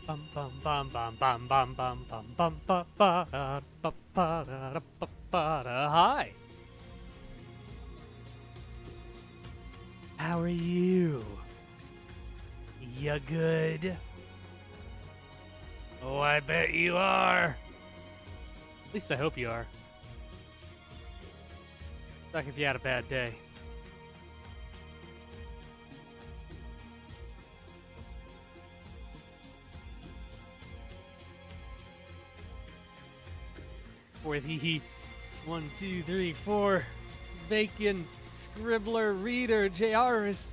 Bum bum bum bum bum bum bum bum bum ba ba da ba ba da da ba ba da. Hi. How are you? You good? Oh, I bet you are. At least I hope you are. Like if you had a bad day. For the 1, 2, 3, 4 bacon scribbler reader JRs.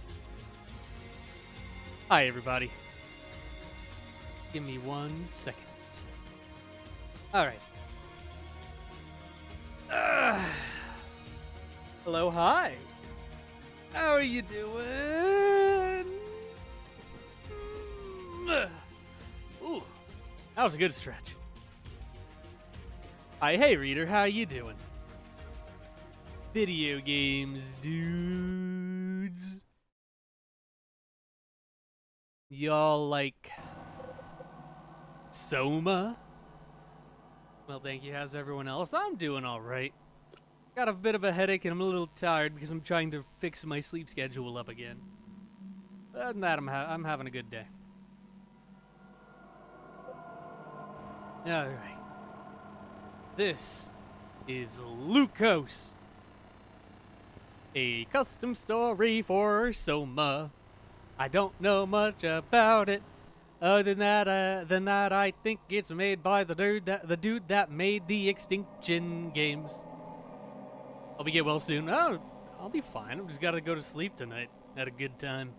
Hi everybody. Give me 1 second. All right. Hello, hi. How are you doing? Ooh, that was a good stretch. Hi, hey reader, how you doing? Video games, dudes. Y'all like SOMA? Well, thank you. How's everyone else? I'm doing all right. Got a bit of a headache and I'm a little tired because I'm trying to fix my sleep schedule up again. Other than that, I'm having a good day. All right. This is Leucos, a custom story for SOMA. I don't know much about it, other than that, I think it's made by the dude that made the Extinction games. Hope you get well soon. Oh, I'll be fine. I'm just gotta go to sleep tonight. Had a good time.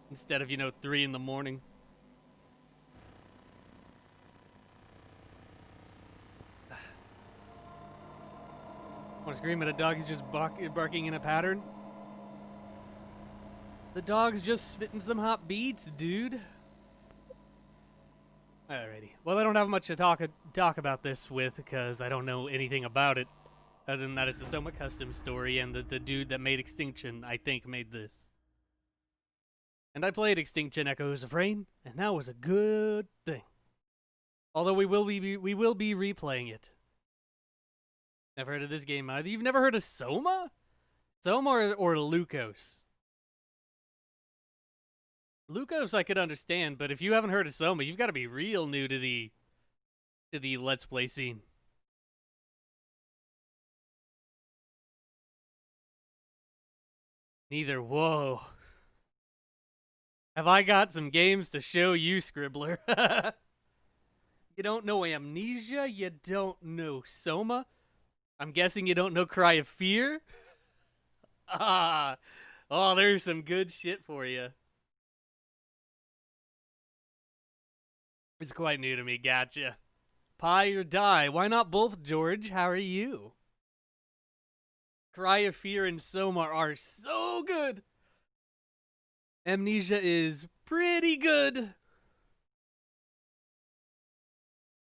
Instead of 3 in the morning. Want to scream at a dog who's just barking in a pattern? The dog's just spitting some hot beats, dude. Alrighty. Well, I don't have much to talk about this with because I don't know anything about it. Other than that, it's a SOMA custom story, and the dude that made Extinction, I think, made this. And I played Extinction Echoes of Rain, and that was a good thing. Although we will be replaying it. Never heard of this game either. You've never heard of SOMA? SOMA or Leucos? Leucos I could understand, but if you haven't heard of SOMA, you've got to be real new to the Let's Play scene. Neither. Whoa. Have I got some games to show you, Scribbler? You don't know Amnesia? You don't know SOMA? I'm guessing you don't know Cry of Fear? Ah. Oh, there's some good shit for you. It's quite new to me, gotcha. Pie or die? Why not both, George? How are you? Cry of Fear and SOMA are so good. Amnesia is pretty good.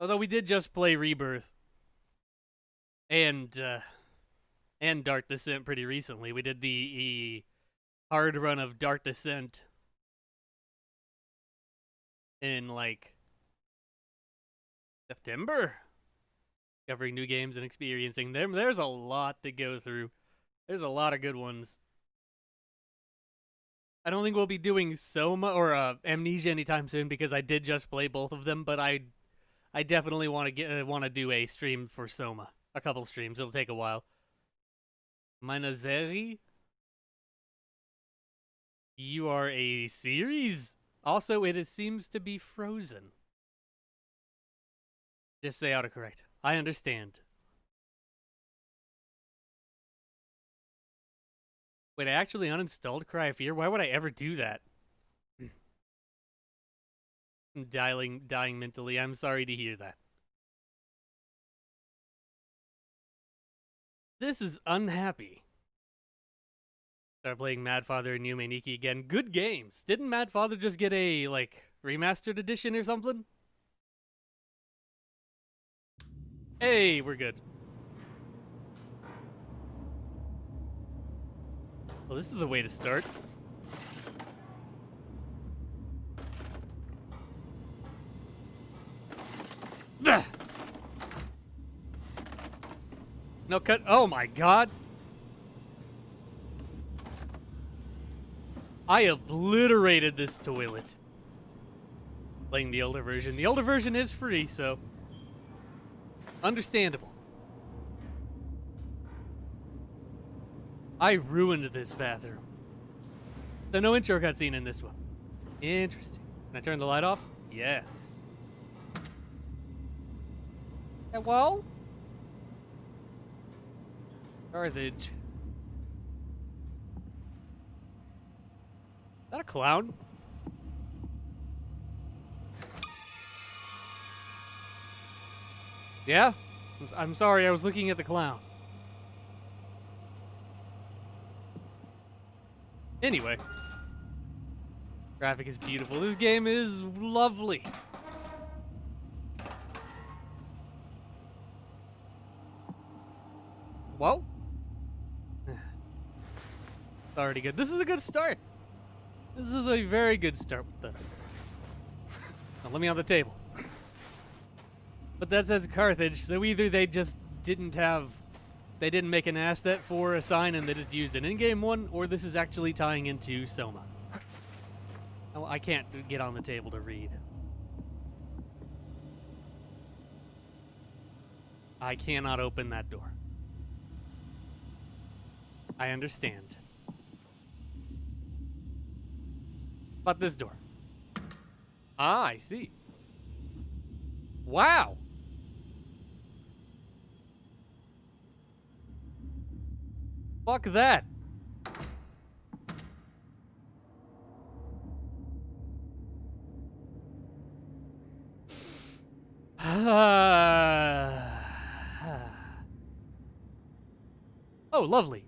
Although we did just play Rebirth. And Dark Descent pretty recently. We did the hard run of Dark Descent in like September, covering new games and experiencing them. There's a lot to go through. There's a lot of good ones. I don't think we'll be doing SOMA or Amnesia anytime soon because I did just play both of them, but I definitely want to do a stream for SOMA. A couple streams. It'll take a while. Minazeri? You are a series? Also, seems to be frozen. Just say autocorrect. I understand. Wait, I actually uninstalled Cry of Fear? Why would I ever do that? I'm dying mentally. I'm sorry to hear that. This is unhappy. Start playing Mad Father and Yume Nikki again. Good games. Didn't Mad Father just get a, remastered edition or something? Hey, we're good. Well, this is a way to start. No cut. Oh my god. I obliterated this toilet. Playing the older version. The older version is free, so understandable. I ruined this bathroom. So no intro cutscene in this one. Interesting. Can I turn the light off? Yes. Hello? Carthage. Is that a clown? Yeah? I'm sorry, I was looking at the clown. Anyway. Graphic is beautiful. This game is lovely. Whoa. It's already good. This is a good start. This is a very good start with the... Now let me on the table. But that says Carthage, so either they just didn't have... They didn't make an asset for a sign and they just used an in-game one, or this is actually tying into SOMA. Oh, I can't get on the table to read. I cannot open that door. I understand. But this door. Ah, I see. Wow. Fuck that. Oh, lovely.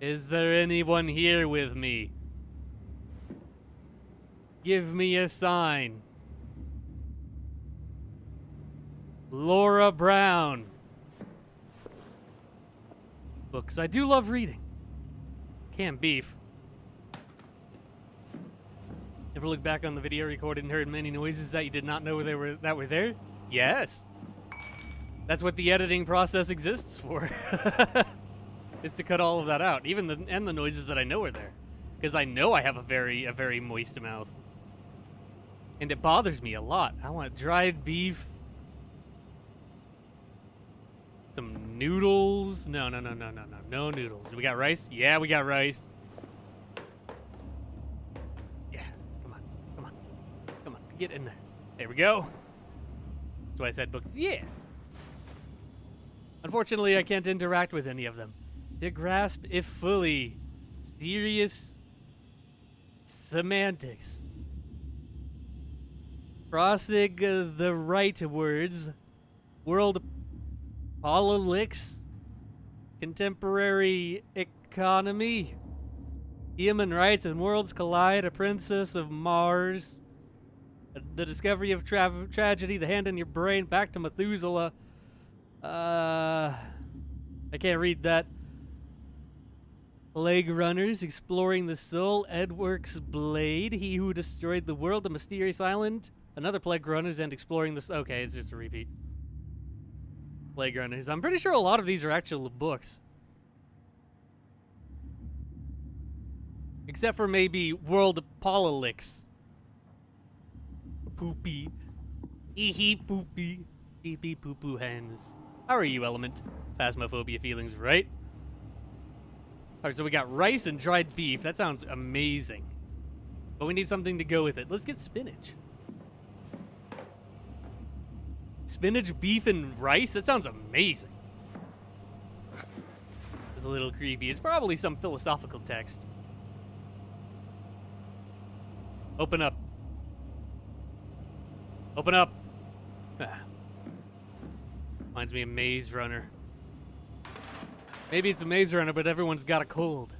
Is there anyone here with me? Give me a sign. Laura Brown. Books. I do love reading. Canned beef. Ever look back on the video recorded and heard many noises that you did not know were there? Yes. That's what the editing process exists for. It's to cut all of that out, even the noises that I know are there, because I know I have a very moist mouth, and it bothers me a lot. I want dried beef, some noodles. No noodles. Do we got rice? Yeah, we got rice. Yeah, come on, get in there. There we go. That's why I said books. Yeah. Unfortunately, I can't interact with any of them. To grasp, if fully, serious semantics. Crossing the right words, world politics, contemporary economy, human rights when worlds collide, a princess of Mars, the discovery of tragedy, the hand in your brain, back to Methuselah. I can't read that. Plague Runners, Exploring the Soul, Edwork's Blade, He Who Destroyed the World, The Mysterious Island, another Plague Runners, and Exploring the Soul. Okay, it's just a repeat. Plague Runners. I'm pretty sure a lot of these are actual books. Except for maybe World Politics. Poopy. Hee poopy. Pee poo poo hens. How are you, Element? Phasmophobia feelings, right? Alright, so we got rice and dried beef. That sounds amazing. But we need something to go with it. Let's get spinach. Spinach, beef, and rice? That sounds amazing. It's a little creepy. It's probably some philosophical text. Open up. Open up. Ah. Reminds me of Maze Runner. Maybe it's a Maze Runner, but everyone's got a cold.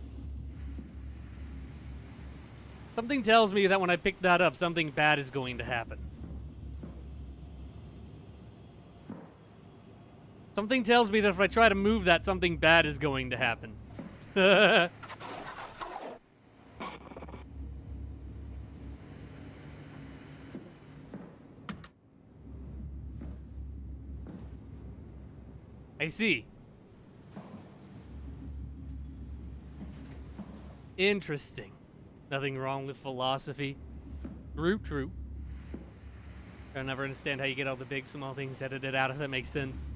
Something tells me that when I pick that up, something bad is going to happen. Something tells me that if I try to move that, something bad is going to happen. I see. Interesting. Nothing wrong with philosophy. True. I'll never understand how you get all the big, small things edited out, if that makes sense.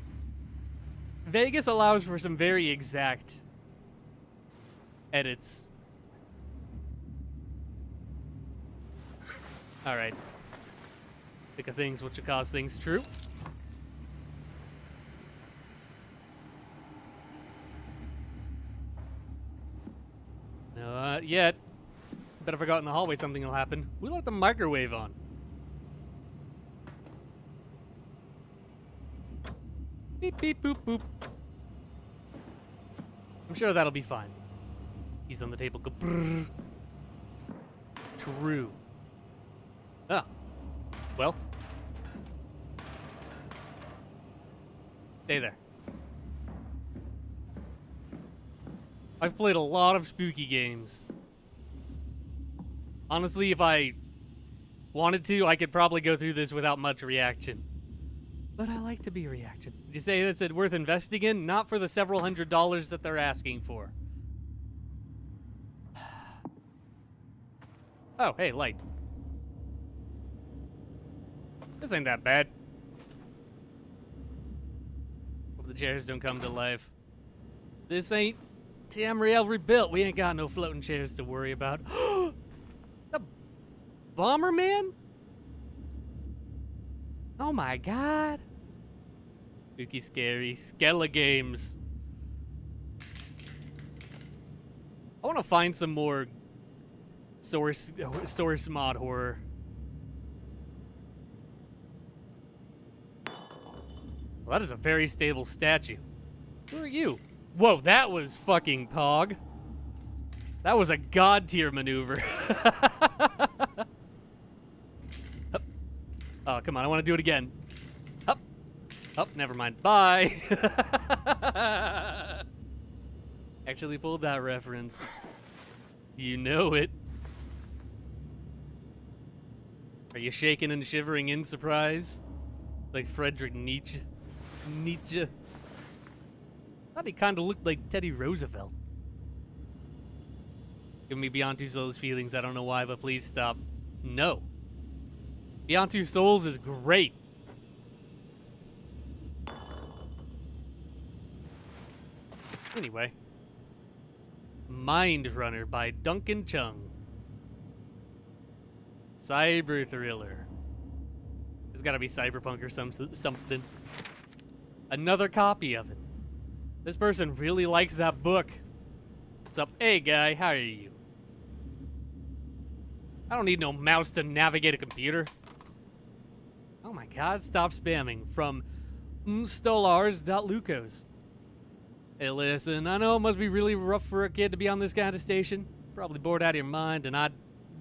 Vegas allows for some very exact edits. Alright. Pick of things which will cause things true. Not yet. Bet if I go out in the hallway, something will happen. We left the microwave on. Beep, beep, boop, boop. I'm sure that'll be fine. He's on the table. Go brrr. True. Ah. Well. Stay there. I've played a lot of spooky games. Honestly, if I wanted to, I could probably go through this without much reaction. But I like to be reaction. Did you say that's it worth investing in? Not for the several $100s that they're asking for. Oh, hey, light. This ain't that bad. Hope the chairs don't come to life. This ain't Tamriel rebuilt. We ain't got no floating chairs to worry about. The Bomberman? Oh my god. Spooky, scary. Skella games. I want to find some more source mod horror. Well, that is a very stable statue. Who are you? Whoa, that was fucking Pog. That was a god tier maneuver. Oh, come on, I want to do it again. Up. Up, never mind. Bye. Actually pulled that reference. You know it. Are you shaking and shivering in surprise? Like Friedrich Nietzsche. Thought he kind of looked like Teddy Roosevelt. Give me Beyond Two Souls feelings. I don't know why, but please stop. No. Beyond Two Souls is great. Anyway. Mind Runner by Duncan Chung. Cyber thriller. It's gotta be cyberpunk or something. Another copy of it. This person really likes that book. What's up? Hey, guy, how are you? I don't need no mouse to navigate a computer. Oh my god, stop spamming. From stolars.leucos. Hey, listen, I know it must be really rough for a kid to be on this kind of station. Probably bored out of your mind, and I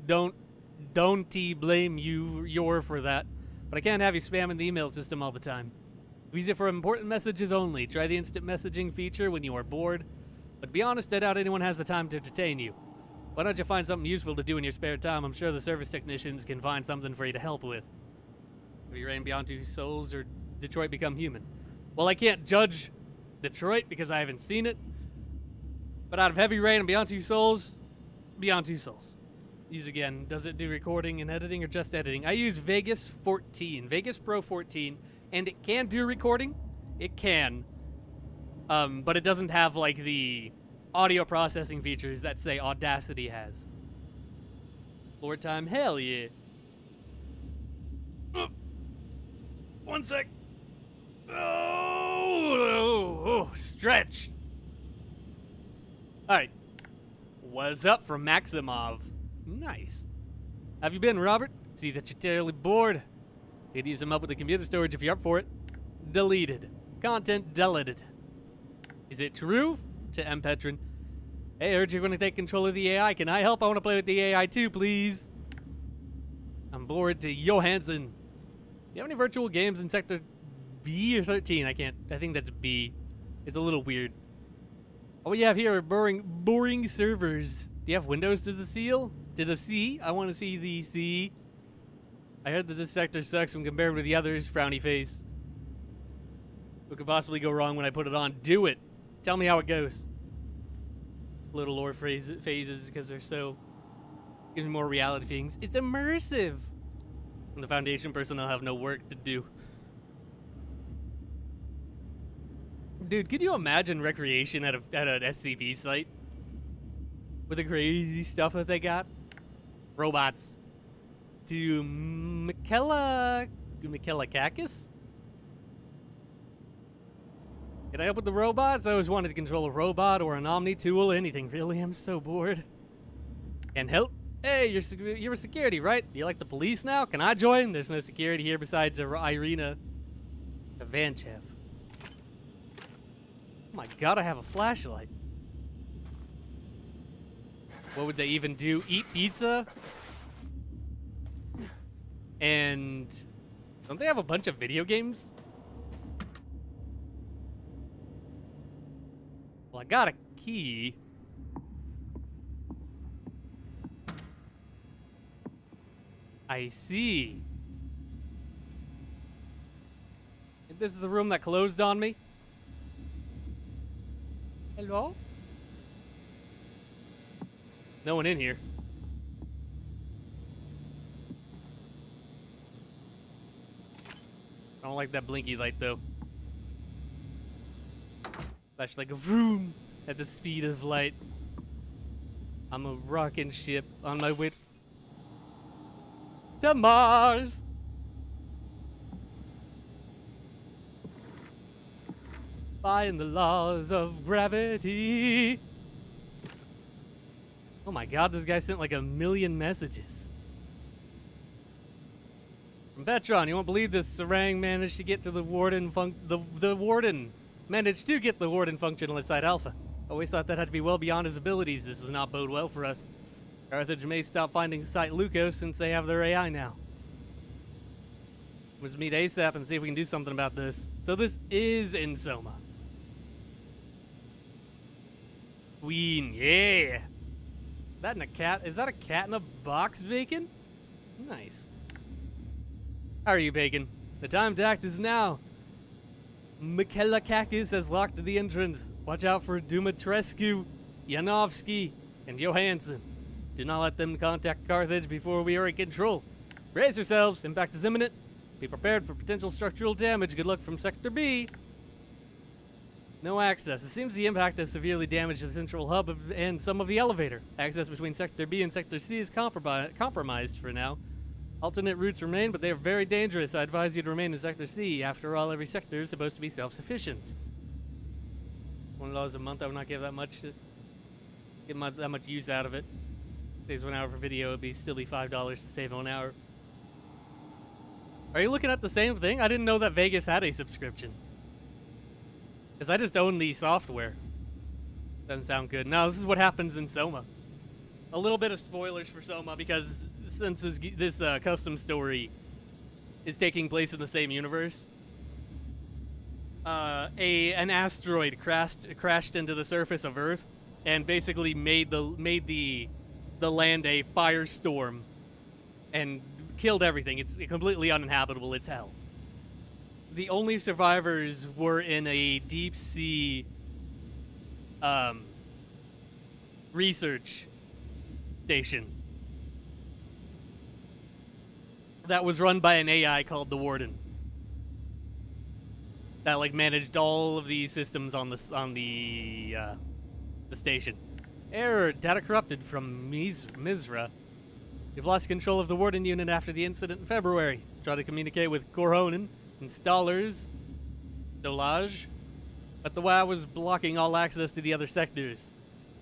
don't blame you for that. But I can't have you spamming the email system all the time. Use it for important messages only. Try the instant messaging feature when you are bored. But to be honest, I doubt anyone has the time to entertain you. Why don't you find something useful to do in your spare time? I'm sure the service technicians can find something for you to help with. Have you ran Beyond Two Souls or Detroit Become Human? Well, I can't judge Detroit because I haven't seen it. But out of Heavy Rain and Beyond Two Souls, Beyond Two Souls. Use again. Does it do recording and editing or just editing? I use Vegas 14, Vegas Pro 14. And it can do recording. It can. But it doesn't have, like, the audio processing features that, say, Audacity has. Floor time? Hell yeah. One sec. Oh, stretch. Alright. What's up from Maximov? Nice. Have you been, Robert? See that you're terribly bored. Could use some help with the computer storage if you're up for it. Deleted. Content deleted. Is it true? To M. Petron. Hey, I heard you're going to take control of the AI. Can I help? I want to play with the AI too, please. I'm bored. To Johansson. Do you have any virtual games in Sector B or 13? I think that's B. It's a little weird. All you have here are boring servers. Do you have windows to the seal? To the C? I want to see the C. I heard that this sector sucks when compared with the others. Frowny face. What could possibly go wrong when I put it on? Do it. Tell me how it goes. Little lore phases because they're so giving more reality things. It's immersive. And the Foundation personnel have no work to do. Dude, could you imagine recreation at an SCP site? With the crazy stuff that they got? Robots. To Michelakakis? Can I help with the robots? I always wanted to control a robot or an Omni tool, anything really. I'm so bored. Can help? Hey, you're a security, right? You like the police now? Can I join? There's no security here besides Irina Ivanchev. Oh my god, I have a flashlight. What would they even do? Eat pizza? And don't they have a bunch of video games? Well, I got a key. I see. And this is the room that closed on me. Hello? No one in here. I don't like that blinky light though. Flash like a vroom at the speed of light. I'm a rockin' ship on my way to Mars. Defying the laws of gravity. Oh my god, this guy sent like 1,000,000 messages. From Petron, you won't believe this. Sarang managed to get to the warden the warden managed to get the warden functional inside Alpha. Always thought that had to be well beyond his abilities. This does not bode well for us. Carthage may stop finding site Leucos since they have their AI now. Let's meet ASAP and see if we can do something about this. So this is in SOMA. Queen, yeah. That in a cat? Is that a cat in a box, Bacon? Nice. How are you, Bacon? The time to act is now. Michelakakis has locked the entrance. Watch out for Dumitrescu, Yanovsky, and Johansson. Do not let them contact Carthage before we are in control. Brace yourselves. Impact is imminent. Be prepared for potential structural damage. Good luck from Sector B. No access. It seems the impact has severely damaged the central hub and some of the elevator. Access between Sector B and Sector C is compromised for now. Alternate routes remain, but they are very dangerous. I advise you to remain in Sector C. After all, every sector is supposed to be self-sufficient. $1 a month, I would not give that much to get that much use out of it. Saves 1 hour per video, it would still be $5 to save 1 hour. Are you looking at the same thing? I didn't know that Vegas had a subscription. Because I just own the software. Doesn't sound good. No, this is what happens in SOMA. A little bit of spoilers for SOMA because since this custom story is taking place in the same universe, an asteroid crashed into the surface of Earth and basically made the land a firestorm and killed everything. It's completely uninhabitable. It's hell. The only survivors were in a deep sea research station that was run by an AI called the Warden that like managed all of these systems on the station. Error: data corrupted from Misra. You've lost control of the Warden unit after the incident in February. Try to communicate with Korhonen installers, Dolage, but the WoW was blocking all access to the other sectors.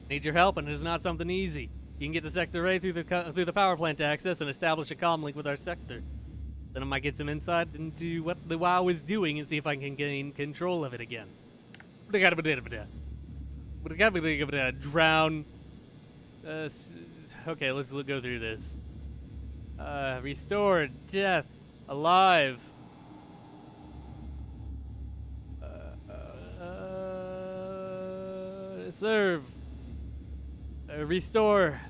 Need your help, and it is not something easy. You can get to Sector A through the power plant to access and establish a comm link with our sector. Then I might get some insight into what the WoW is doing and see if I can gain control of it again. Drown. Okay, let's go through this. Restore, death, alive. Serve. Restore.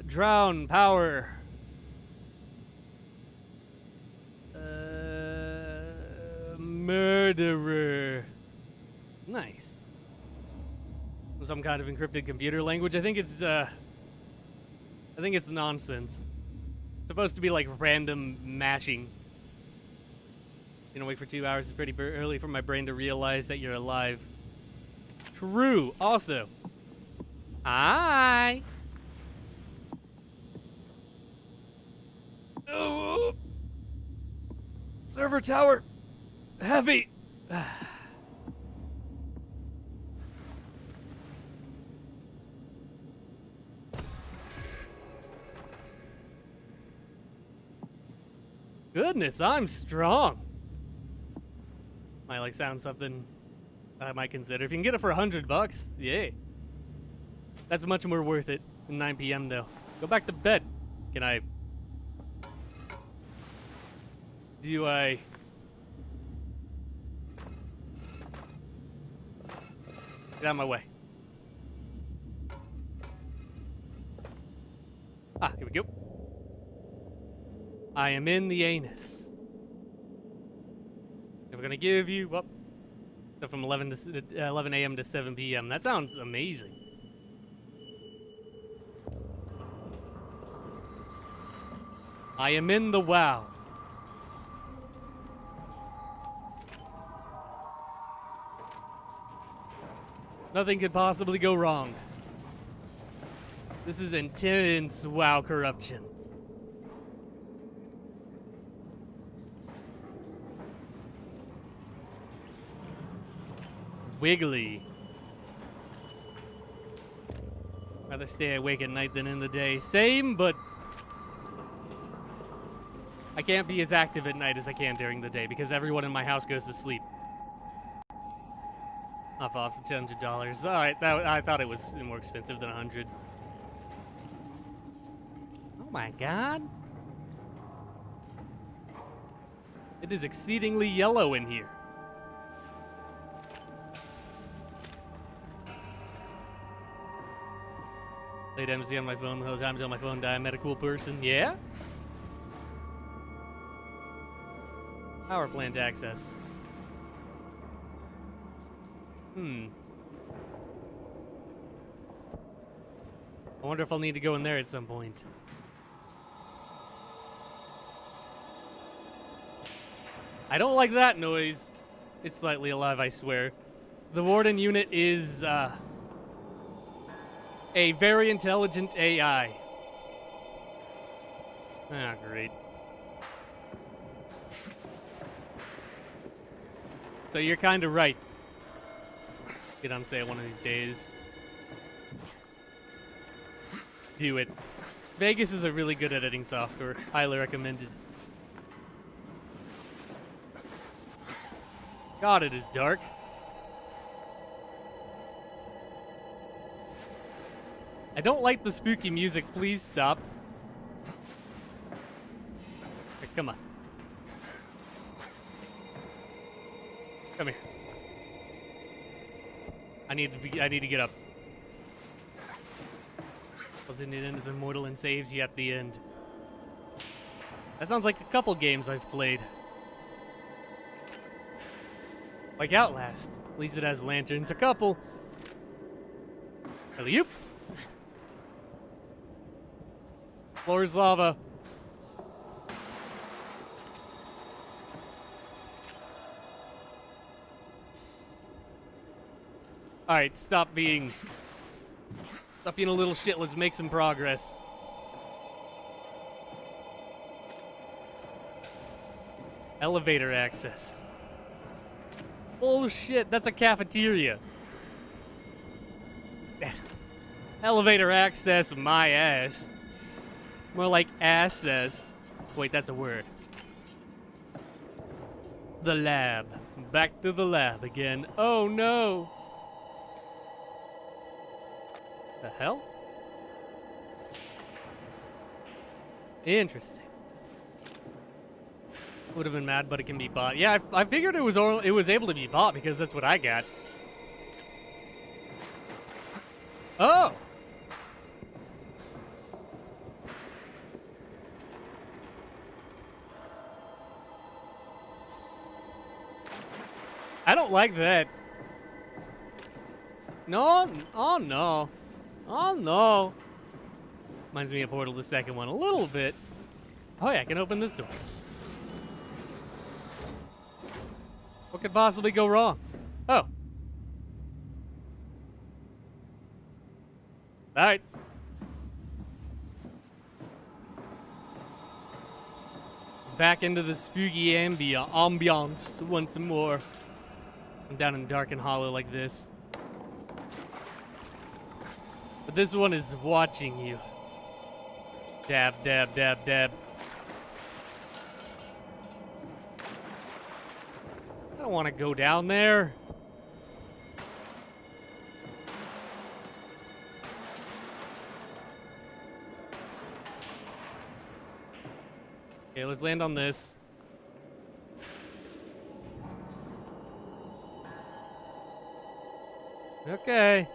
Drown. Power. murderer. Nice. Some kind of encrypted computer language. I think it's nonsense. It's supposed to be like random mashing. You know, wait for 2 hours is pretty early for my brain to realize that you're alive. True. Also. Hi. Oh. Server tower. Heavy. Goodness, I'm strong. Might like sound something I might consider. If you can get it for $100, yay. That's much more worth it than 9 p.m. though. Go back to bed. Can I? Do I? Get out of my way. Ah, here we go. I am in the anus. If we're gonna give you up from 11 a.m. to 7 p.m. That sounds amazing. I am in the WoW. Nothing could possibly go wrong. This is intense WoW corruption. Wiggly. Rather stay awake at night than in the day. Same, but I can't be as active at night as I can during the day because everyone in my house goes to sleep. Off $200. All right, I thought it was more expensive than 100. Oh my God! It is exceedingly yellow in here. Played MC on my phone the whole time until my phone died. I met a cool person. Yeah? Power plant access. I wonder if I'll need to go in there at some point. I don't like that noise. It's slightly alive, I swear. The Warden unit is, a very intelligent AI. Ah, great. So you're kind of right. Get on sale one of these days. Do it. Vegas is a really good editing software. Highly recommended. God, it is dark. I don't like the spooky music. Please stop. Here, come on. Come here. I need to get up. Doesn't it end as immortal and saves you at the end? That sounds like a couple games I've played. Like Outlast. At least it has lanterns. A couple. Aliulo. Floor's lava. Alright, stop being a little shit. Let's make some progress. Elevator access. Bullshit, that's a cafeteria. Elevator access, my ass. More like access. Wait, that's a word. The lab. Back to the lab again. Oh no. The hell? Interesting. Would have been mad, but it can be bought. Yeah, I figured it was able to be bought because that's what I got. Oh. I don't like that. No. Oh, no. Oh, no. Reminds me of Portal, the second one, a little bit. Oh, yeah, I can open this door. What could possibly go wrong? Oh. Alright. Back into the spooky ambiance once more. I'm down in dark and hollow like this. But this one is watching you. Dab, dab, dab, dab. I don't want to go down there. Okay, let's land on this. Okay.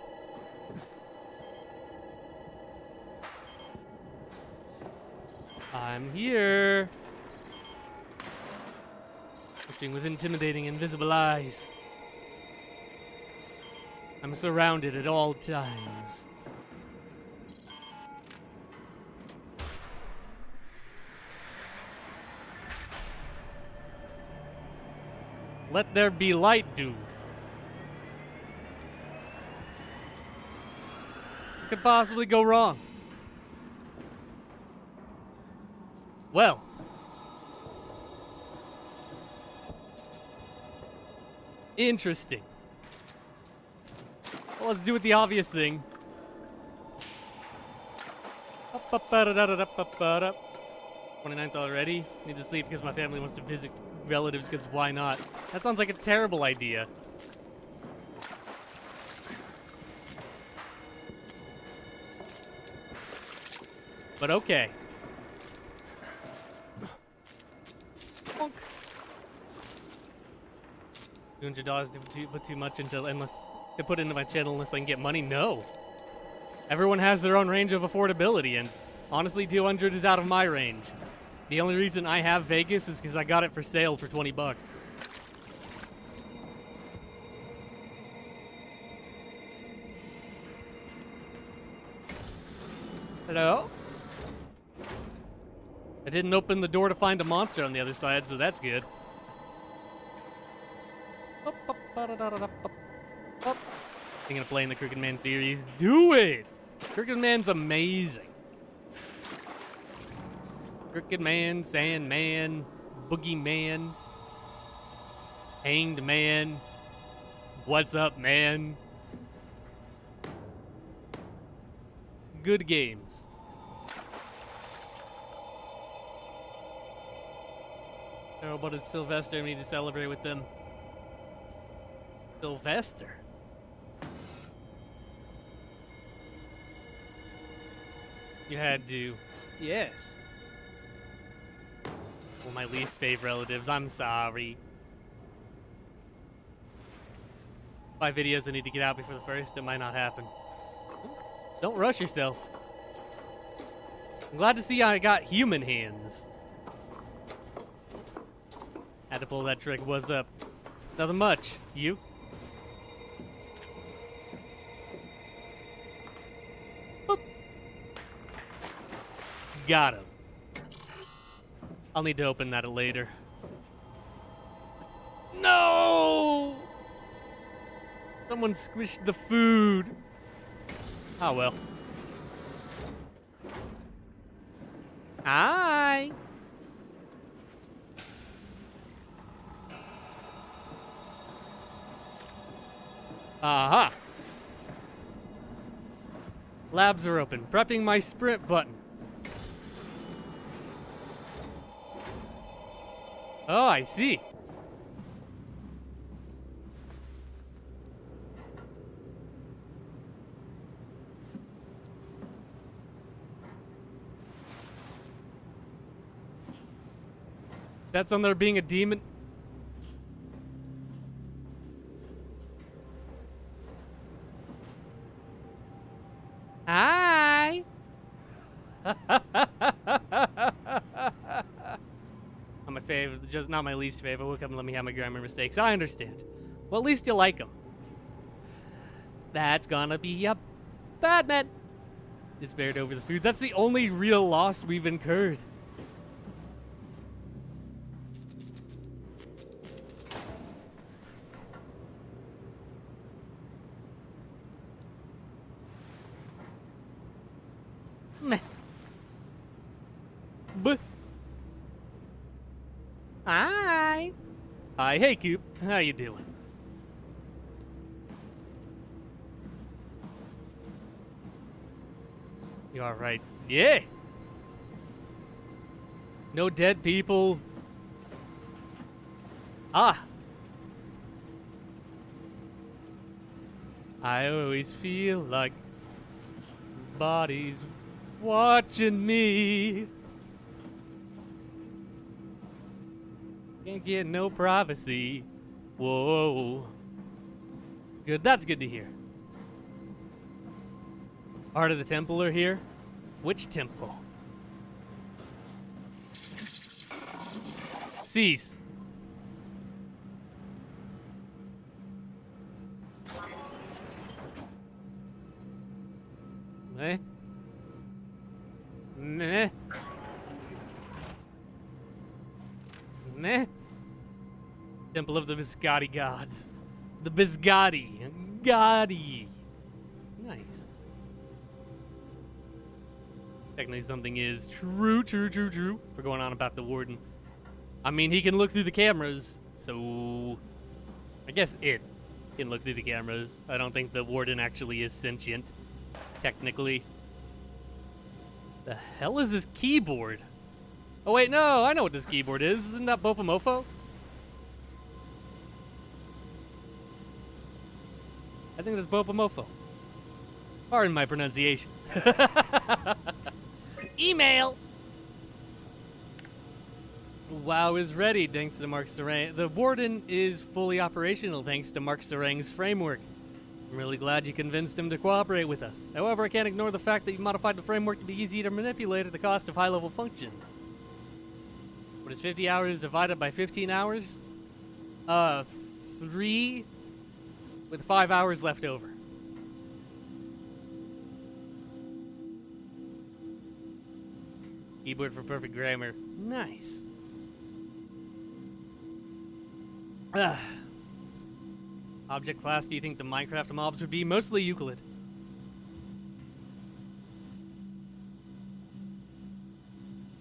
I'm here. Watching with intimidating invisible eyes. I'm surrounded at all times. Let there be light, dude. What could possibly go wrong? Well. Interesting. Well, let's do it the obvious thing. 29th already? Need to sleep because my family wants to visit relatives because why not? That sounds like a terrible idea. But okay. Bonk. $200 to put too much into to put into my channel unless I can get money? No. Everyone has their own range of affordability, and honestly, 200 is out of my range. The only reason I have Vegas is because I got it for sale for 20 bucks. Hello? I didn't open the door to find a monster on the other side, so that's good. Thinking of playing the Crooked Man series? Do it! Crooked Man's amazing. Crooked Man, Sandman, Boogeyman, Hanged Man, What's Up Man. Good games. Oh, but it's Sylvester. We need to celebrate with them. Sylvester? You had to. Yes. Well, my least favorite relatives. I'm sorry. 5 videos I need to get out before the first. It might not happen. Don't rush yourself. I'm glad to see I got human hands. Had to pull that trick. What's up? Nothing much. You? Boop. Got him. I'll need to open that later. No! Someone squished the food. Oh well. Hi. Aha. Labs are open. Prepping my sprint button. Oh, I see. That's on there being a demon. Hi. Not my favorite, just not my least favorite. Will come and let me have my grammar mistakes. I understand. Well, at least you like him. That's gonna be a bad man. Despaired over the food. That's the only real loss we've incurred. Meh. Buh. Hi. Hi. Hey, Coop. How you doing? You all right? Yeah. No dead people. Ah. I always feel like bodies watching me. Can't get no privacy. Whoa. Good. That's good to hear. Heart of the Temple are here. Which temple? Cease. Eh? Meh. Meh. Temple of the Biscotti gods. The Biscotti. Gotti. Nice. Technically something is true. For going on about the warden. I mean, he can look through the cameras, so I guess it can look through the cameras. I don't think the warden actually is sentient, technically. The hell is this keyboard? Oh wait, no, I know what this keyboard is. Isn't that Bopomofo? I think that's Bopomofo. Pardon my pronunciation. Email! WoW is ready thanks to Mark Serang. The Warden is fully operational thanks to Mark Serang's framework. I'm really glad you convinced him to cooperate with us. However, I can't ignore the fact that you modified the framework to be easy to manipulate at the cost of high-level functions. What is 50 hours divided by 15 hours? 3 with 5 hours left over. Keyboard for perfect grammar. Nice. Object class, do you think the Minecraft mobs would be? Mostly Euclid.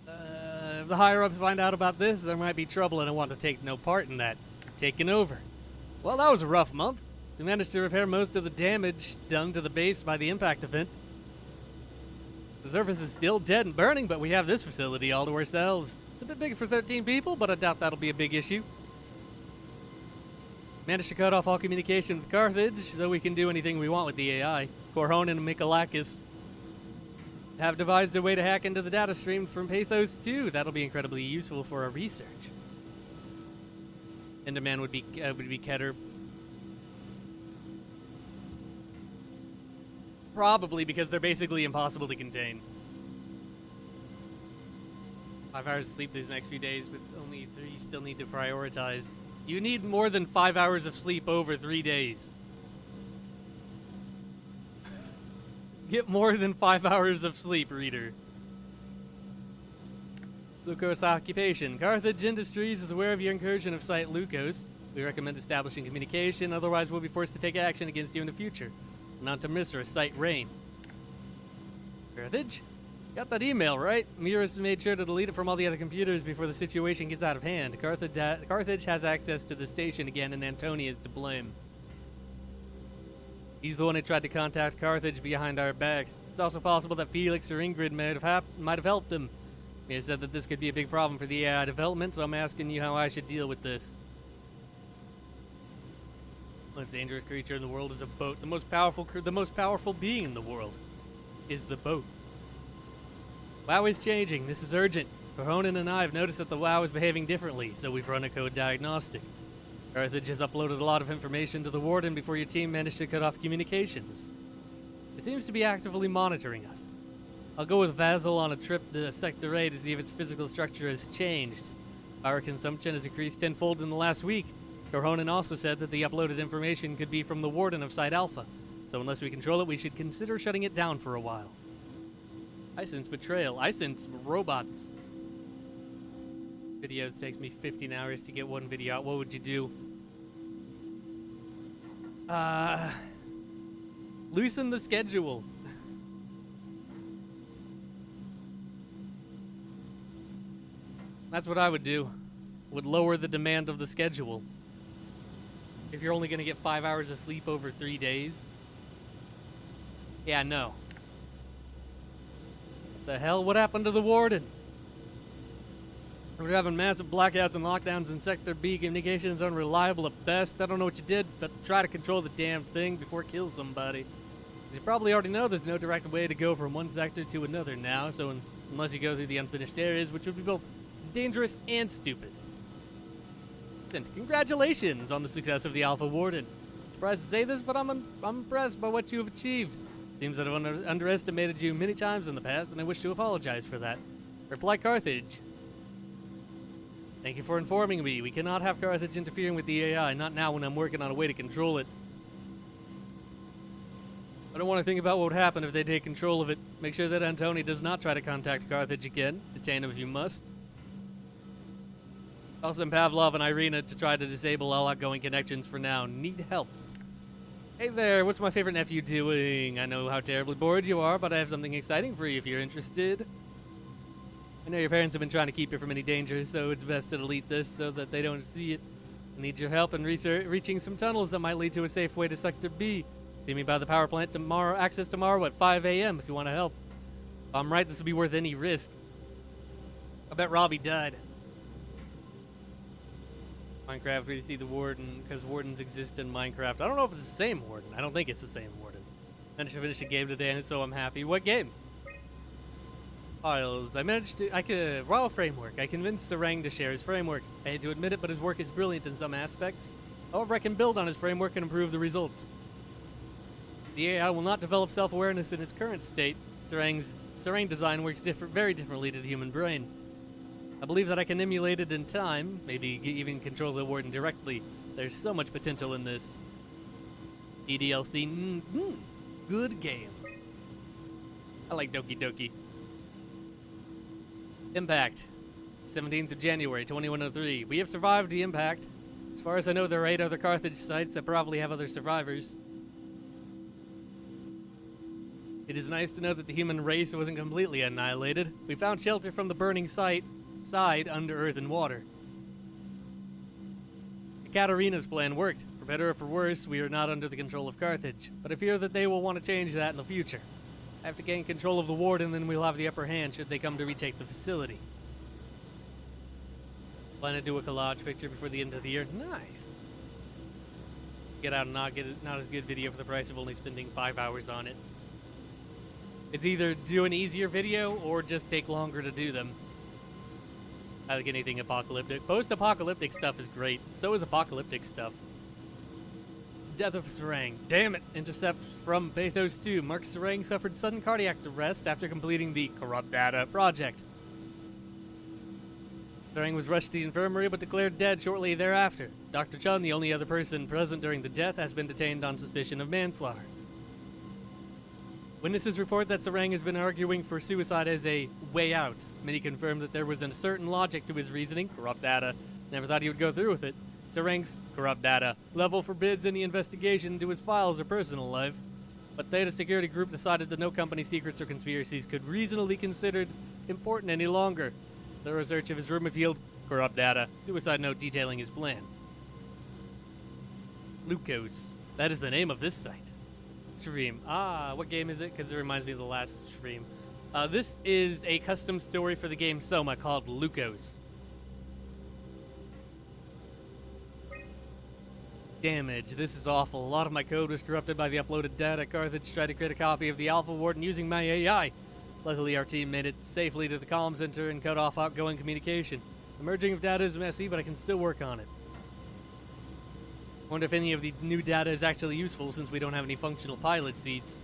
If the higher-ups find out about this, there might be trouble and I want to take no part in that. Taking over. Well, that was a rough month. We managed to repair most of the damage done to the base by the impact event. The surface is still dead and burning, but we have this facility all to ourselves. It's a bit big for 13 people, but I doubt that'll be a big issue. Managed to cut off all communication with Carthage, so we can do anything we want with the AI. Corhon and Mikalakis have devised a way to hack into the data stream from Pathos too. That'll be incredibly useful for our research. Enderman would be Keter. Probably because they're basically impossible to contain. 5 hours of sleep these next few days, but only 3 you still need to prioritize. You need more than 5 hours of sleep over 3 days. Get more than 5 hours of sleep, reader. Leucos occupation. Carthage Industries is aware of your incursion of site Leucos. We recommend establishing communication, otherwise we'll be forced to take action against you in the future. Not to miss or site Rain. Carthage? Got that email, right? Mirrors made sure to delete it from all the other computers before the situation gets out of hand. Carthage has access to the station again, and Antonia is to blame. He's the one who tried to contact Carthage behind our backs. It's also possible that Felix or Ingrid might have helped him. He said that this could be a big problem for the AI development, so I'm asking you how I should deal with this. The most dangerous creature in the world is a boat. The most powerful being in the world is the boat. WoW is changing. This is urgent. Ronan and I have noticed that the WoW is behaving differently, so we've run a code diagnostic. Carthage has uploaded a lot of information to the Warden before your team managed to cut off communications. It seems to be actively monitoring us. I'll go with Vasil on a trip to Sector A to see if its physical structure has changed. Power consumption has increased tenfold in the last week. Corhonen also said that the uploaded information could be from the Warden of Site Alpha, so unless we control it, we should consider shutting it down for a while. I sense betrayal. I sense robots. Videos takes me 15 hours to get one video out. What would you do? Loosen the schedule. That's what I would do. Would lower the demand of the schedule. If you're only going to get 5 hours of sleep over 3 days. Yeah, no. What the hell? What happened to the Warden? We're having massive blackouts and lockdowns in Sector B. Communications unreliable at best. I don't know what you did, but try to control the damn thing before it kills somebody. As you probably already know, there's no direct way to go from one sector to another now, so unless you go through the unfinished areas, which would be both dangerous and stupid. And congratulations on the success of the Alpha Warden. Surprised to say this, but I'm impressed by what you have achieved. Seems that I've underestimated you many times in the past, and I wish to apologize for that. Reply Carthage. Thank you for informing me. We cannot have Carthage interfering with the AI, not now when I'm working on a way to control it. I don't want to think about what would happen if they take control of it. Make sure that Antoni does not try to contact Carthage again. Detain him if you must. I'll send Pavlov and Irina to try to disable all outgoing connections for now. Need help. Hey there, what's my favorite nephew doing? I know how terribly bored you are, but I have something exciting for you if you're interested. I know your parents have been trying to keep you from any danger, so it's best to delete this so that they don't see it. I need your help in reaching some tunnels that might lead to a safe way to Sector B. See me by the power plant tomorrow, access tomorrow at 5 a.m. if you want to help. If I'm right, this will be worth any risk. I bet Robbie died. Minecraft, where you see the Warden, because Wardens exist in Minecraft. I don't know if it's the same Warden. I don't think it's the same Warden. Managed to finish a game today, so I'm happy. What game? Files. Raw framework. I convinced Sarang to share his framework. I hate to admit it, but his work is brilliant in some aspects. However, I can build on his framework and improve the results. The AI will not develop self-awareness in its current state. Sarang design works very differently to the human brain. I believe that I can emulate it in time, maybe even control the Warden directly. There's so much potential in this. EDLC, good game. I like Doki Doki. Impact, 17th of January, 2103. We have survived the impact. As far as I know, there are 8 other Carthage sites that probably have other survivors. It is nice to know that the human race wasn't completely annihilated. We found shelter from the burning side under earth and water. Katarina's plan worked. For better or for worse, we are not under the control of Carthage, but I fear that they will want to change that in the future. I have to gain control of the Warden, then we'll have the upper hand should they come to retake the facility. Plan to do a collage picture before the end of the year. Nice. Get out and not as good video for the price of only spending 5 hours on it. It's either do an easier video or just take longer to do them. I like anything apocalyptic. Post-apocalyptic stuff is great. So is apocalyptic stuff. Death of Sarang. Damn it. Intercept from Pathos 2. Mark Sarang suffered sudden cardiac arrest after completing the Corrupt Data project. Sarang was rushed to the infirmary but declared dead shortly thereafter. Dr. Chun, the only other person present during the death, has been detained on suspicion of manslaughter. Witnesses report that Sarang has been arguing for suicide as a way out. Many confirm that there was a certain logic to his reasoning. Corrupt Data. Never thought he would go through with it. Sarang's Corrupt Data level forbids any investigation into his files or personal life. But Theta Security Group decided that no company secrets or conspiracies could reasonably be considered important any longer. Thorough search of his room revealed Corrupt Data. Suicide note detailing his plan. Leucos. That is the name of this site. Stream. What game is it? Because it reminds me of the last stream. This is a custom story for the game SOMA called Leucos. Damage. This is awful. A lot of my code was corrupted by the uploaded data. Carthage tried to create a copy of the Alpha Warden using my AI. Luckily, our team made it safely to the comm center and cut off outgoing communication. The merging of data is messy, but I can still work on it. I wonder if any of the new data is actually useful since we don't have any functional pilot seats.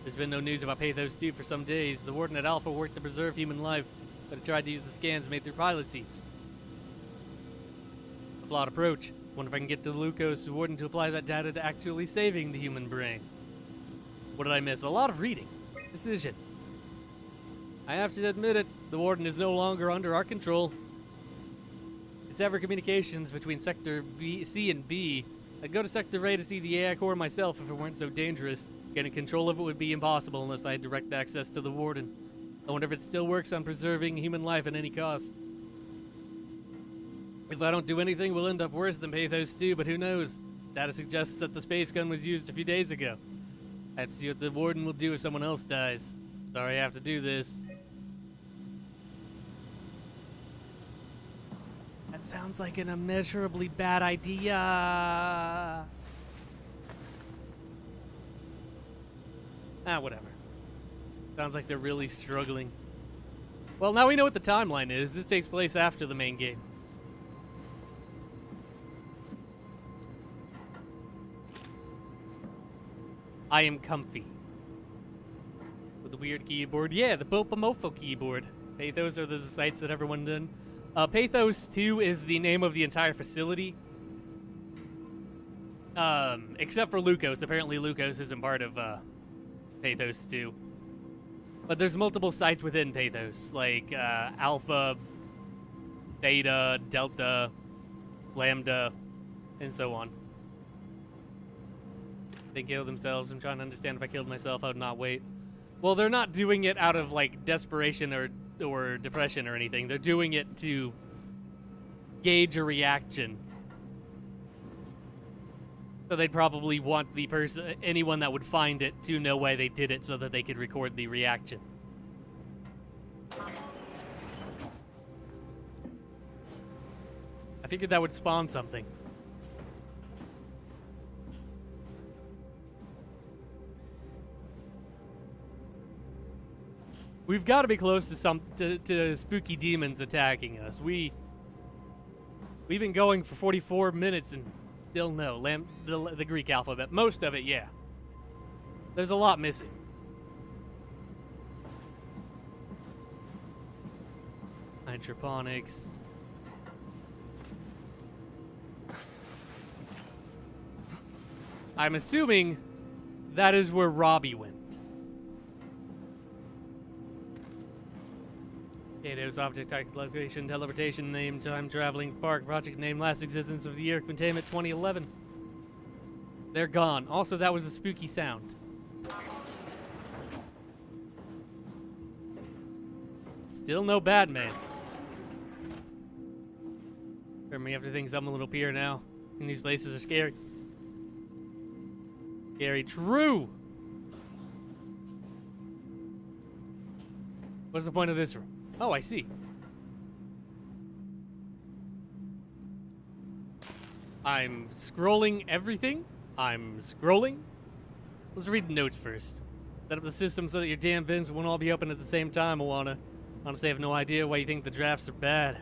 There's been no news about Pathos 2 for some days. The Warden at Alpha worked to preserve human life, but it tried to use the scans made through pilot seats. A flawed approach. Wonder if I can get the Leucos warden to apply that data to actually saving the human brain. What did I miss? A lot of reading. Decision. I have to admit it, the warden is no longer under our control. It's ever communications between Sector C and B. I'd go to Sector A to see the AI core myself if it weren't so dangerous. Getting control of it would be impossible unless I had direct access to the warden. I wonder if it still works on preserving human life at any cost. If I don't do anything, we'll end up worse than Pathos 2, but who knows? Data suggests that the space gun was used a few days ago. I have to see what the warden will do if someone else dies. Sorry I have to do this. That sounds like an immeasurably bad idea. Whatever. Sounds like they're really struggling. Well, now we know what the timeline is. This takes place after the main game. I am comfy. With the weird keyboard. Yeah, the Popomofo keyboard. Pathos are the sites that everyone done. Pathos 2 is the name of the entire facility. Except for Leucos. Apparently Leucos isn't part of, Pathos 2. But there's multiple sites within Pathos, like, Alpha, Theta, Delta, Lambda, and so on. They kill themselves. I'm trying to understand if I killed myself, I would not wait. Well, they're not doing it out of, like, desperation or depression or anything. They're doing it to gauge a reaction. So they'd probably want the person, anyone that would find it, to know why they did it so that they could record the reaction. I figured that would spawn something. We've got to be close to spooky demons attacking us. We've been going for 44 minutes and still no. The Greek alphabet. Most of it, yeah. There's a lot missing. Hydroponics. I'm assuming that is where Robbie went. There's object type, location, teleportation, name, time traveling, park, project name, last existence of the year, containment 2011. They're gone. Also, that was a spooky sound. Still no Batman. Me after things I'm a little peer now. And these places are scary. Scary. True! What's the point of this room? Oh, I see. I'm scrolling everything. I'm scrolling. Let's read the notes first. Set up the system so that your damn vents won't all be open at the same time, Awana. Honestly, I have no idea why you think the drafts are bad.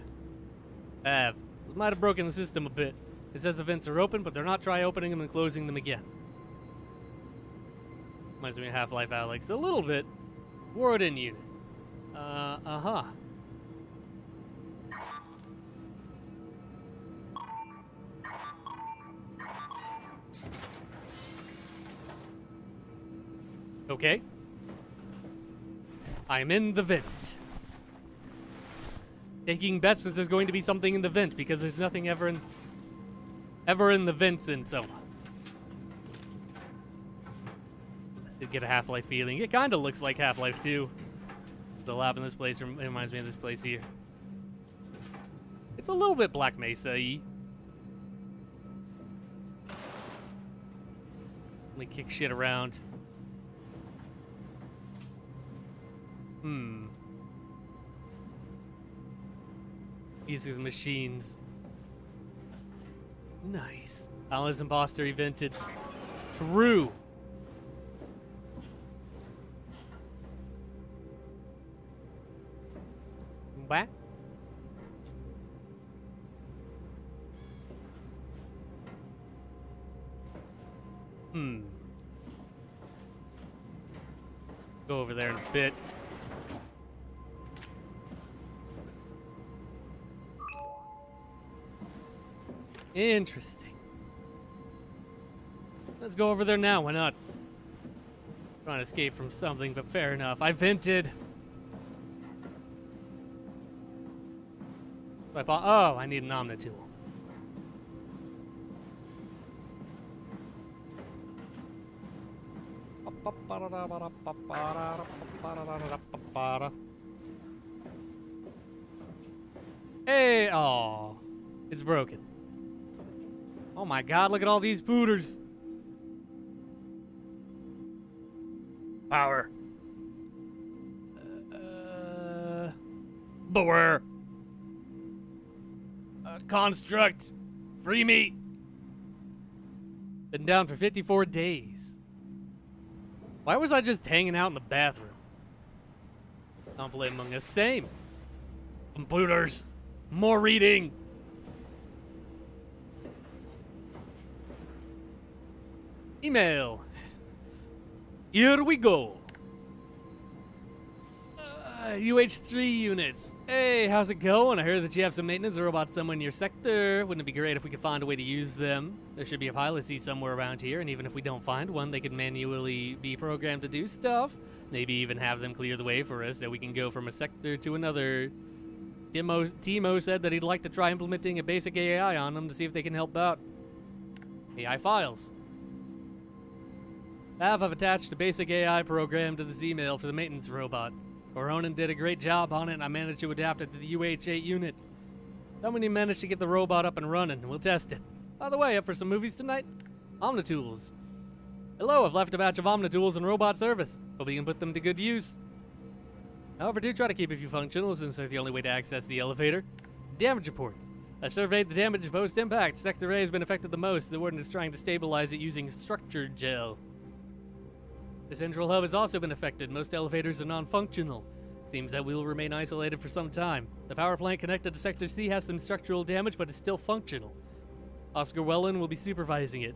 This might have broken the system a bit. It says the vents are open, but they're not. Try opening them and closing them again. Reminds me of Half-Life Alyx a little bit. Ward in unit. Uh-huh. Okay. I'm in the vent. Taking bets that there's going to be something in the vent because there's nothing ever in the vents in SOMA. Did get a Half-Life feeling. It kind of looks like Half-Life 2. The lab in this place reminds me of this place here. It's a little bit Black Mesa-y. Let me kick shit around. These are the machines. Nice. Alice Imposter evented. True. What? Go over there in a bit. Interesting. Let's go over there now. Why not? Trying to escape from something, but fair enough. I vented. Oh, I need an Omni tool. Hey, oh, it's broken. Oh my God, look at all these booters. Power. Beware. Construct. Free me. Been down for 54 days. Why was I just hanging out in the bathroom? Don't play Among Us. Same. Computers. More reading. Email. Here we go. UH3 units. Hey, how's it going? I heard that you have some maintenance robots somewhere in your sector. Wouldn't it be great if we could find a way to use them? There should be a pilot seat somewhere around here, and even if we don't find one, they could manually be programmed to do stuff. Maybe even have them clear the way for us so we can go from a sector to another. Timo said that he'd like to try implementing a basic AI on them to see if they can help out. AI files. I've attached a basic AI program to this email for the maintenance robot. Coronin did a great job on it, and I managed to adapt it to the UH8 unit. Somebody managed to get the robot up and running, and we'll test it. By the way, up for some movies tonight? Omnitools. Hello, I've left a batch of Omnitools in robot service. Hope we can put them to good use. However, do try to keep a few functional, since they're the only way to access the elevator. Damage report. I surveyed the damage post-impact. Sector A has been affected the most. The warden is trying to stabilize it using structured gel. The central hub has also been affected. Most elevators are non-functional. Seems that we will remain isolated for some time. The power plant connected to Sector C has some structural damage, but is still functional. Oscar Wellen will be supervising it.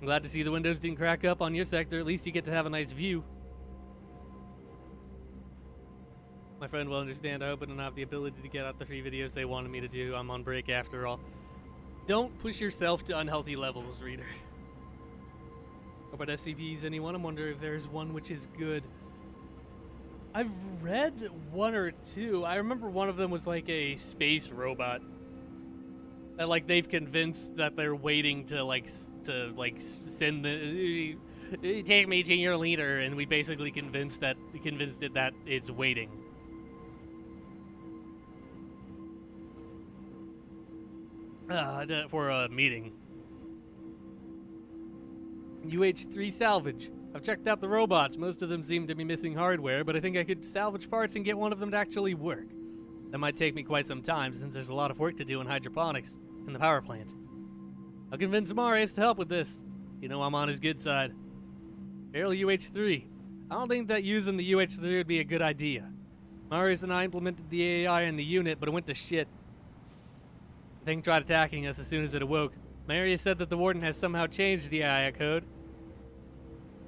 I'm glad to see the windows didn't crack up on your sector. At least you get to have a nice view. My friend will understand. I hope I don't have the ability to get out the free videos they wanted me to do. I'm on break after all. Don't push yourself to unhealthy levels, reader. About SCPs, anyone? I'm wondering if there's one which is good. I've read one or two. I remember one of them was like a space robot. That like they've convinced that they're waiting to send the take me to your leader, and we basically convinced it that it's waiting. For a meeting. UH3 salvage. I've checked out the robots. Most of them seem to be missing hardware, but I think I could salvage parts and get one of them to actually work. That might take me quite some time, since there's a lot of work to do in hydroponics and the power plant. I'll convince Marius to help with this. You know I'm on his good side. Barely UH3. I don't think that using the UH3 would be a good idea. Marius and I implemented the AI in the unit, but it went to shit. The thing tried attacking us as soon as it awoke. Marius said that the warden has somehow changed the AI code.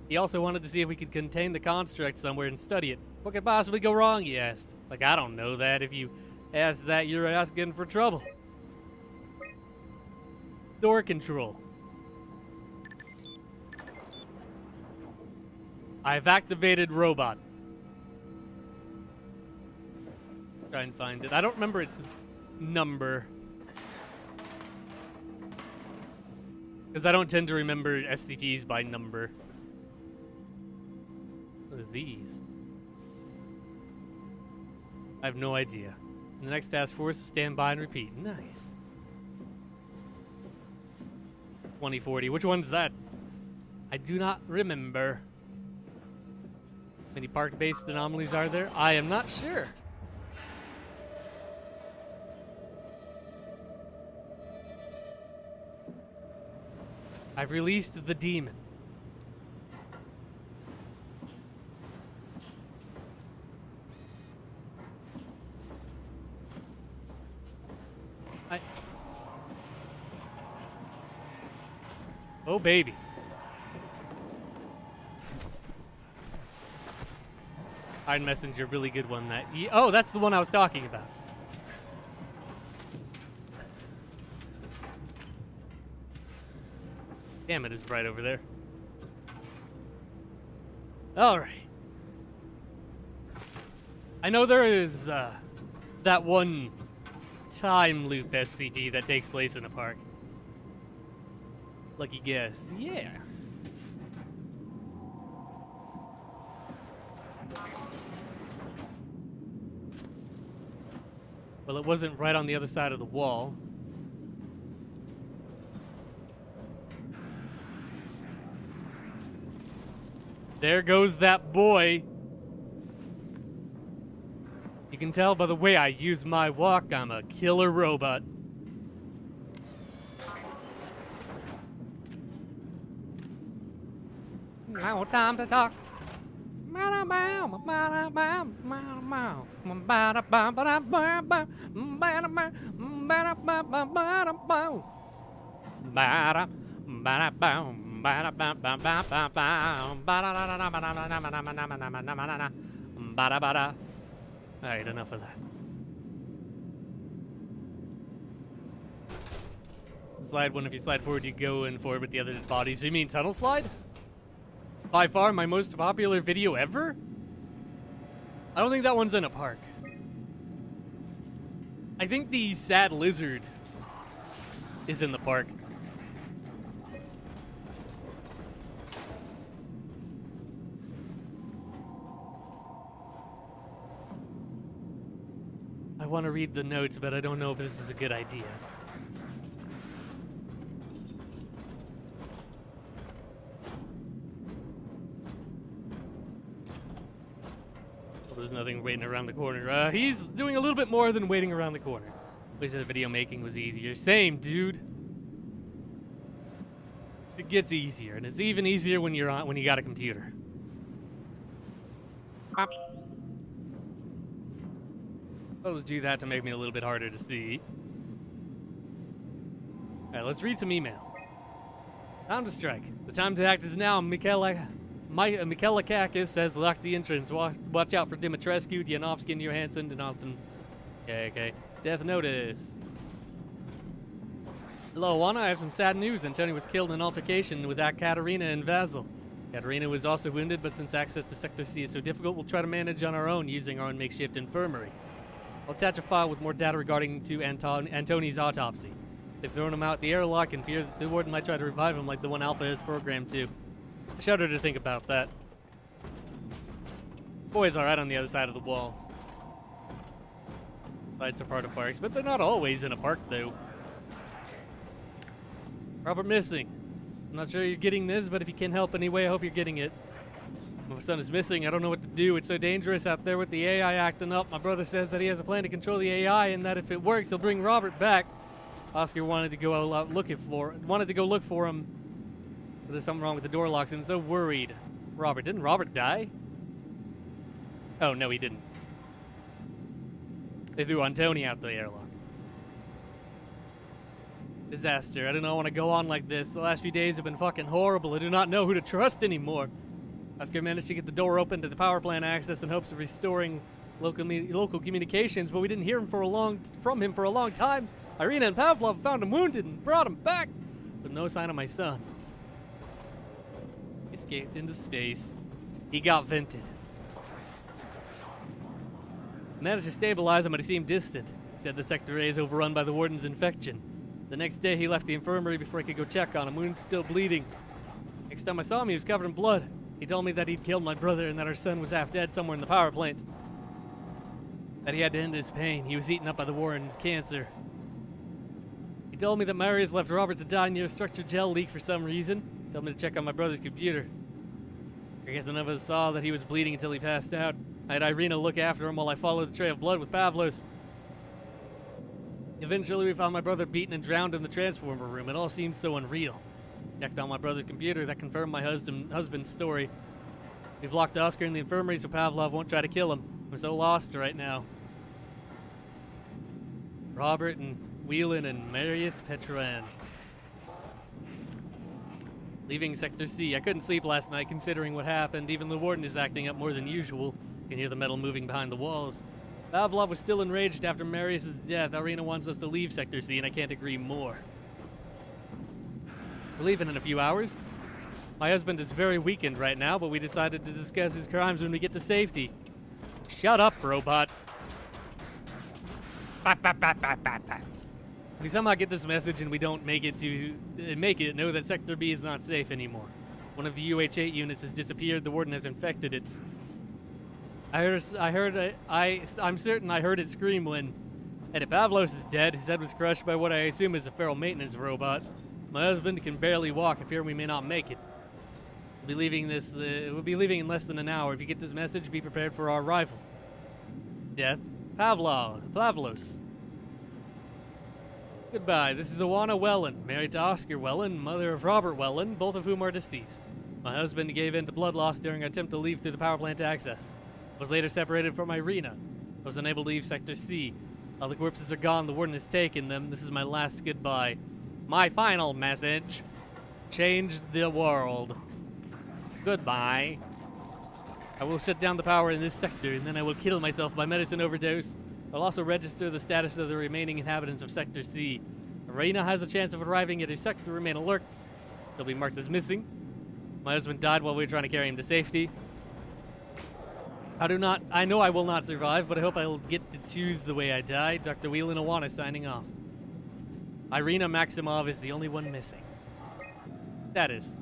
He also wanted to see if we could contain the construct somewhere and study it. What could possibly go wrong, he asked. Like, I don't know that. If you ask that, you're asking for trouble. Door control. I've activated robot. Try and find it. I don't remember its number. Because I don't tend to remember SCPs by number. What are these? I have no idea. The next task force, stand by and repeat. Nice. 2040. Which one's that? I do not remember. How many park-based anomalies are there? I am not sure. I've released the demon. Oh, baby. Iron Messenger, really good one. Oh, that's the one I was talking about. Damn, it is right over there. Alright. I know there is, that one time loop SCP that takes place in a park. Lucky guess. Yeah. Well, it wasn't right on the other side of the wall. There goes that boy. You can tell by the way I use my walk, I'm a killer robot. Now time to talk. Alright, enough of that. Slide one, if you slide forward, you go in forward with the other bodies. You mean tunnel slide? By far my most popular video ever? I don't think that one's in a park. I think the sad lizard is in the park. I want to read the notes, but I don't know if this is a good idea. Well, there's nothing waiting around the corner. He's doing a little bit more than waiting around the corner. Wish that video making was easier. Same, dude. It gets easier, and it's even easier when you got a computer. Let's do that to make me a little bit harder to see. Alright, let's read some email. Time to strike. The time to act is now. Michaelakakis says lock the entrance. Watch out for Dimitrescu, Yanovsky, and Johansson, and Alton. Okay. Death notice. Hello, Juana. I have some sad news. Antoni was killed in an altercation with Katerina and Vasil. Katerina was also wounded, but since access to Sector C is so difficult, we'll try to manage on our own using our own makeshift infirmary. I'll attach a file with more data regarding to Antoni's autopsy. They've thrown him out the airlock and fear that the warden might try to revive him like the one Alpha is programmed to. I shudder to think about that. Boy's alright on the other side of the walls. Lights are part of parks, but they're not always in a park, though. Robert missing. I'm not sure you're getting this, but if you can help anyway, I hope you're getting it. My son is missing. I don't know what to do. It's so dangerous out there with the AI acting up. My brother says that he has a plan to control the AI and that if it works, he'll bring Robert back. Oscar wanted to go out look for him. But there's something wrong with the door locks and I'm so worried. Robert, didn't Robert die? Oh, no, he didn't. They threw Antoni out the airlock. Disaster. I do not want to go on like this. The last few days have been fucking horrible. I do not know who to trust anymore. Oscar managed to get the door open to the power plant access in hopes of restoring local communications, but we didn't hear from him for a long time. Irina and Pavlov found him wounded and brought him back, but no sign of my son. He escaped into space. He got vented. I managed to stabilize him, but he seemed distant. He said that Sector A is overrun by the warden's infection. The next day, he left the infirmary before I could go check on him. Wound's still bleeding. Next time I saw him, he was covered in blood. He told me that he'd killed my brother and that our son was half dead somewhere in the power plant. That he had to end his pain. He was eaten up by the warden's cancer. He told me that Marius left Robert to die near a structured gel leak for some reason. He told me to check on my brother's computer. I guess none of us saw that he was bleeding until he passed out. I had Irina look after him while I followed the trail of blood with Pavlos. Eventually, we found my brother beaten and drowned in the transformer room. It all seemed so unreal. Checked on my brother's computer. That confirmed my husband's story. We've locked Oscar in the infirmary so Pavlov won't try to kill him. We're so lost right now. Robert and Whelan and Marius Petran. Leaving Sector C. I couldn't sleep last night considering what happened. Even the warden is acting up more than usual. You can hear the metal moving behind the walls. Pavlov was still enraged after Marius' death. Irina wants us to leave Sector C and I can't agree more. We're leaving in a few hours. My husband is very weakened right now, but we decided to discuss his crimes when we get to safety. Shut up, robot. We somehow get this message and we don't make it, know that Sector B is not safe anymore. One of the UH-8 units has disappeared. The warden has infected it. I'm certain I heard it scream when Eddie Pavlos is dead. His head was crushed by what I assume is a feral maintenance robot. My husband can barely walk. I fear we may not make it. We'll be leaving in less than an hour. If you get this message, be prepared for our arrival. Death. Pavlos. Goodbye. This is Awana Wellen, married to Oscar Wellen, mother of Robert Wellen, both of whom are deceased. My husband gave in to blood loss during our attempt to leave through the power plant access. I was later separated from Irina. I was unable to leave Sector C. All the corpses are gone. The warden has taken them. This is my last goodbye. My final message. Change the world. Goodbye. I will shut down the power in this sector, and then I will kill myself by medicine overdose. I'll also register the status of the remaining inhabitants of Sector C. Irina has a chance of arriving at a sector to remain alert. He'll be marked as missing. My husband died while we were trying to carry him to safety. I know I will not survive, but I hope I'll get to choose the way I die. Dr. Whelan Awana signing off. Irina Maximov is the only one missing. That is.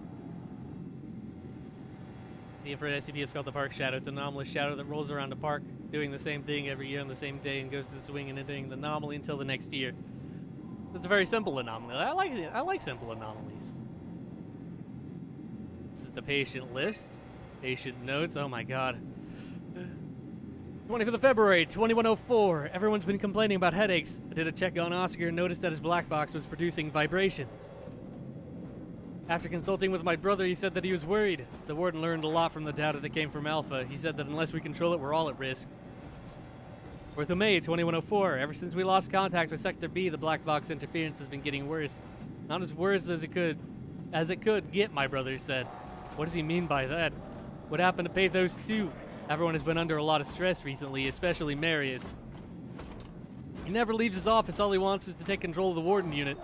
The infrared SCP is called the Park Shadow. It's an anomalous shadow that rolls around the park, doing the same thing every year on the same day and goes to the swing and ending the anomaly until the next year. It's a very simple anomaly. I like it. I like simple anomalies. This is the patient list. Patient notes. Oh my god. 25th of February, 2104. Everyone's been complaining about headaches. I did a check on Oscar and noticed that his black box was producing vibrations. After consulting with my brother, he said that he was worried. The warden learned a lot from the data that came from Alpha. He said that unless we control it, we're all at risk. 4th of May, 2104. Ever since we lost contact with Sector B, the black box interference has been getting worse. Not as worse as it could get, my brother said. What does he mean by that? What happened to Pathos 2? Everyone has been under a lot of stress recently, especially Marius. He never leaves his office. All he wants is to take control of the warden unit.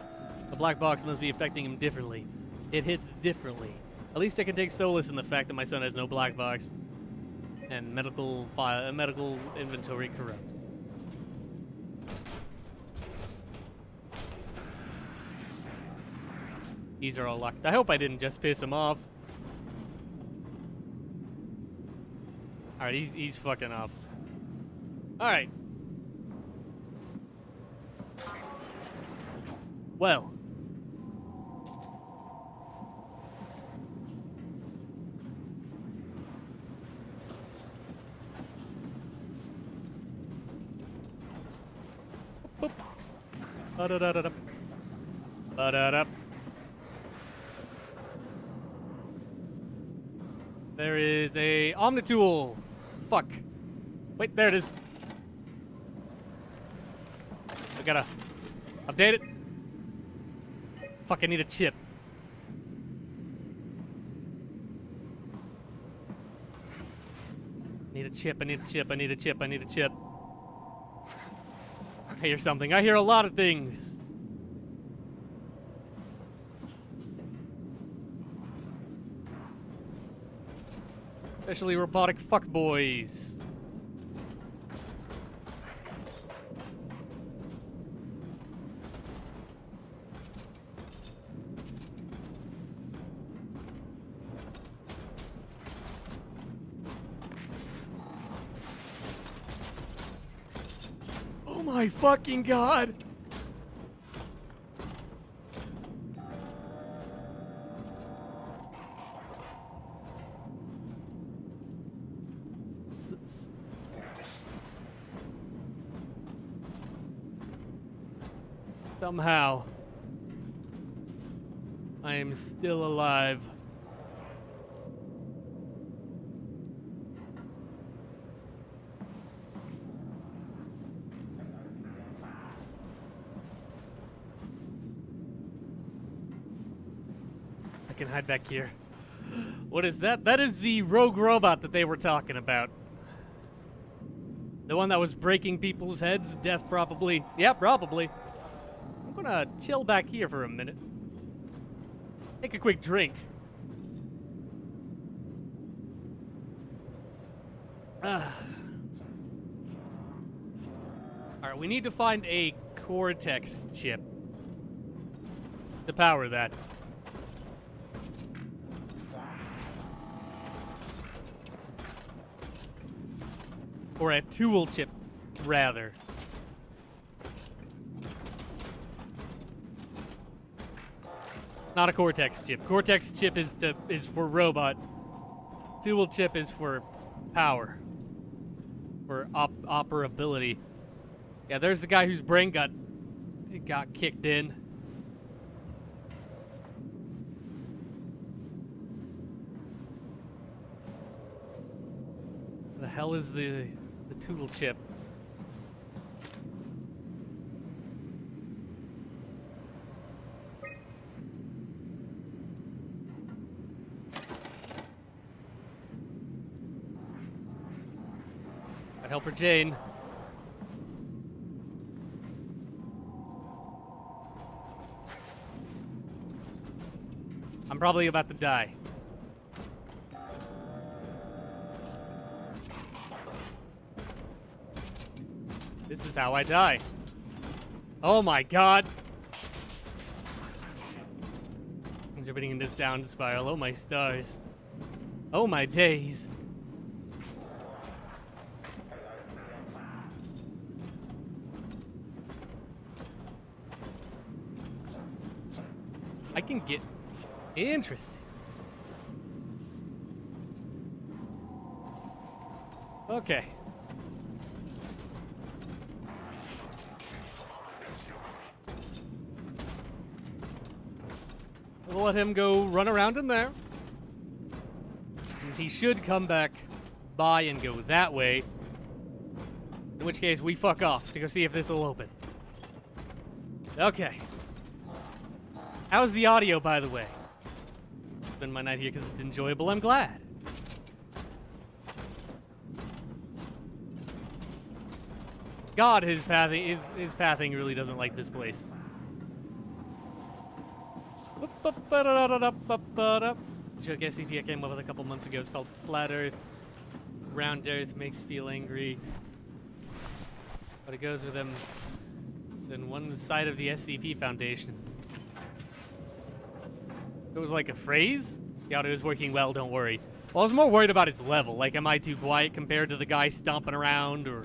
The black box must be affecting him differently. It hits differently. At least I can take solace in the fact that my son has no black box. And medical inventory corrupt. These are all locked. I hope I didn't just piss him off. Alright, he's fucking off. Alright. Well. Boop. Ba-da-da-da-da. Ba-da-da. There is a Omnitool. Fuck. Wait, there it is. I gotta update it. Fuck, I need a chip. I need a chip, I need a chip, I need a chip, I need a chip. I hear something. I hear a lot of things. Especially robotic fuckboys. Oh my fucking god! Somehow, I am still alive. I can hide back here. What is that? That is the rogue robot that they were talking about. The one that was breaking people's heads. Death, probably. Yeah, probably. I'm gonna chill back here for a minute. Take a quick drink. Alright, we need to find a Cortex chip to power that. Or a tool chip, rather. Not a Cortex chip. Cortex chip is for robot. Tool chip is for power. For operability. Yeah, there's the guy whose brain got kicked in. The hell is the tool chip? I'd help her, Jane. I'm probably about to die. This is how I die. Oh my god. Things are beginning in this down spiral. Oh my stars. Oh my days. I can get interesting. Okay. We'll let him go run around in there. And he should come back by and go that way. In which case, we fuck off to go see if this will open. Okay. How's the audio, by the way? Spend my night here because it's enjoyable. I'm glad. God, his pathing really doesn't like this place. Joke SCP I came up with a couple months ago. It's called Flat Earth. Round Earth makes feel angry. But it goes with them. Then one side of the SCP Foundation. It was like a phrase? Yeah, it was working well, don't worry. Well, I was more worried about its level. Like, am I too quiet compared to the guy stomping around, or...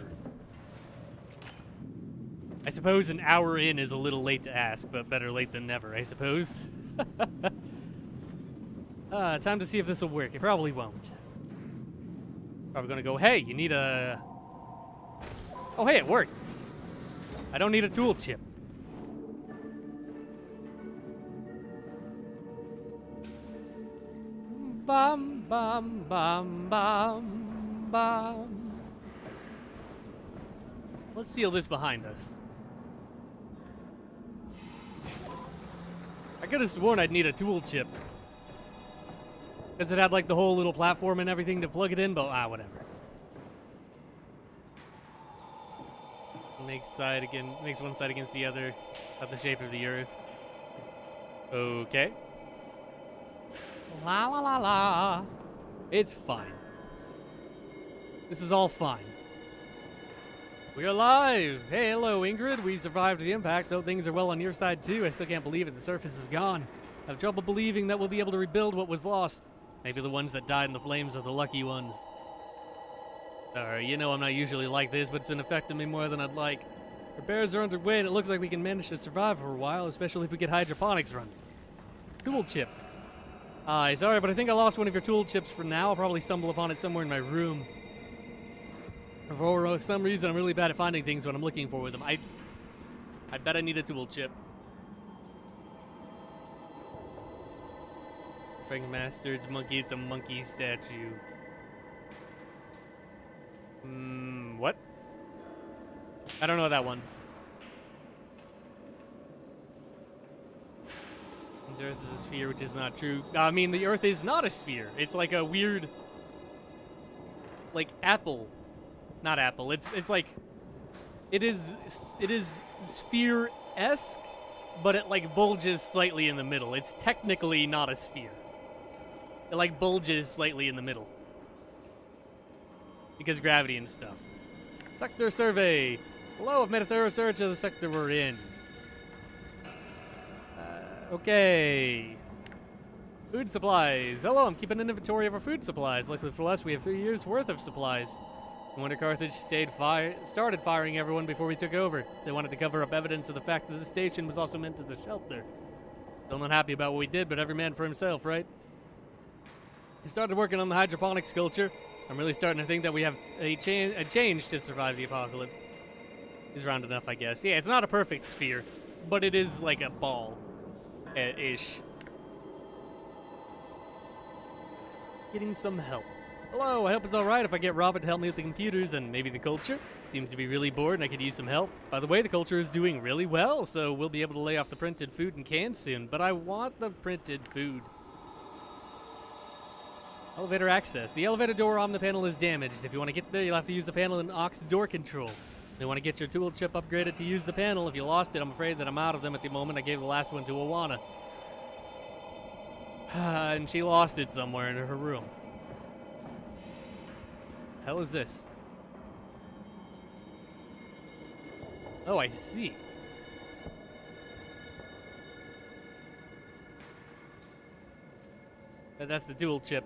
I suppose an hour in is a little late to ask, but better late than never, I suppose. Time to see if this will work. It probably won't. Probably gonna go, hey, you need a... Oh, hey, it worked. I don't need a tool chip. Bum, bum, bum, bum, bum. Let's seal this behind us. I could have sworn I'd need a tool chip. Because it had like the whole little platform and everything to plug it in, but whatever. Makes one side against the other, about the shape of the earth. Okay. La la la la. It's fine. This is all fine. We're alive! Hey, hello, Ingrid. We survived the impact. Though things are well on your side, too. I still can't believe it. The surface is gone. I have trouble believing that we'll be able to rebuild what was lost. Maybe the ones that died in the flames are the lucky ones. Sorry, you know I'm not usually like this, but it's been affecting me more than I'd like. Repairs are underway, and it looks like we can manage to survive for a while, especially if we get hydroponics running. Tool chip. Sorry, but I think I lost one of your tool chips for now. I'll probably stumble upon it somewhere in my room. For some reason, I'm really bad at finding things when I'm looking for them. I bet I need a tool chip. Frank Master's monkey. It's a monkey statue. What? I don't know that one. The Earth is a sphere, which is not true. I mean, the Earth is not a sphere. It's like a weird, like apple. Not apple. It's like, it is sphere-esque, but it like bulges slightly in the middle. It's technically not a sphere. It like bulges slightly in the middle. Because gravity and stuff. Sector survey. Hello, I've made a thorough search of the sector we're in. Okay. Food supplies. Hello, I'm keeping an inventory of our food supplies. Luckily for us, we have 3 years worth of supplies. No wonder Carthage started firing everyone before we took over. They wanted to cover up evidence of the fact that the station was also meant as a shelter. Still not happy about what we did, but every man for himself, right? We started working on the hydroponics culture. I'm really starting to think that we have a change to survive the apocalypse. Is round enough, I guess. Yeah, it's not a perfect sphere, but it is like a ball. Ish. Getting some help. Hello, I hope it's alright if I get Robert to help me with the computers and maybe the culture. Seems to be really bored and I could use some help. By the way, the culture is doing really well, so we'll be able to lay off the printed food and cans soon, but I want the printed food. Elevator access. The elevator door on the panel is damaged. If you want to get there, you'll have to use the panel in Ox door control. You want to get your tool chip upgraded to use the panel. If you lost it, I'm afraid that I'm out of them at the moment. I gave the last one to Awana. And she lost it somewhere in her room. Hell is this? Oh, I see. That's the dual chip.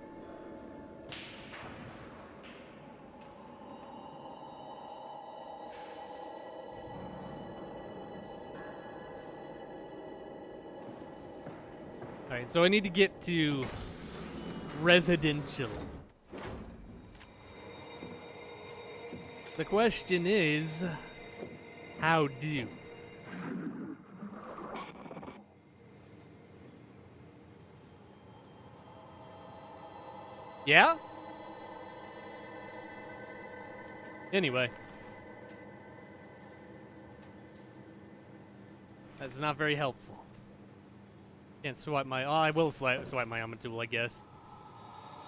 Alright, so I need to get to residential. The question is, how do? Yeah? Anyway. That's not very helpful. Can't swipe my... Oh, I will swipe my Alma tool, I guess.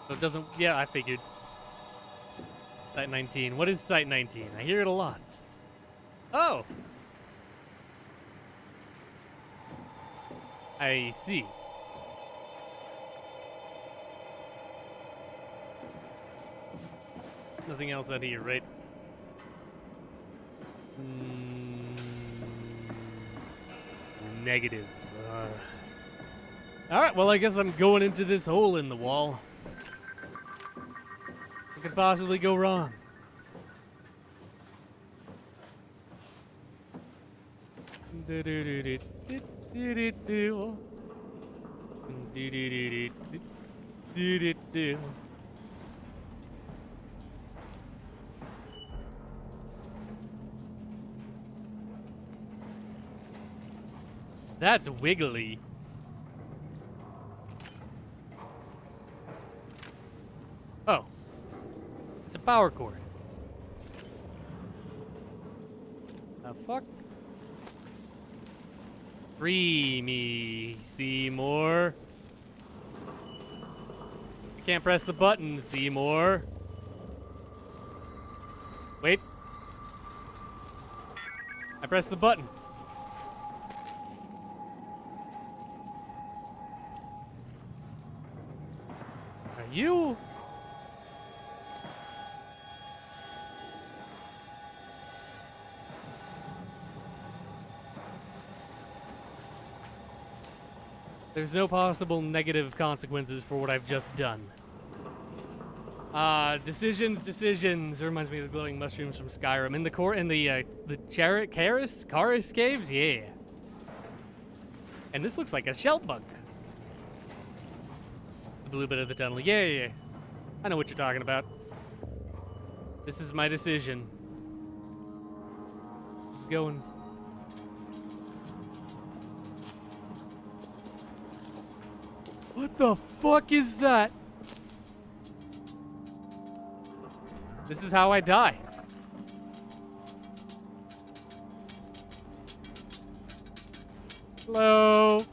So it doesn't... Yeah, I figured. Site 19. What is Site 19? I hear it a lot. Oh! I see. Nothing else out here, right? Negative. Alright, well I guess I'm going into this hole in the wall. What could possibly go wrong? That's wiggly. Oh. It's a power cord. The fuck? Free me, Seymour. I can't press the button, Seymour. Wait. I pressed the button. Are you? There's no possible negative consequences for what I've just done. Decisions. It reminds me of the glowing mushrooms from Skyrim. In the Karis caves? Yeah. And this looks like a shell bug. The blue bit of the tunnel. Yeah. I know what you're talking about. This is my decision. It's going. What the fuck is that? This is how I die. Hello.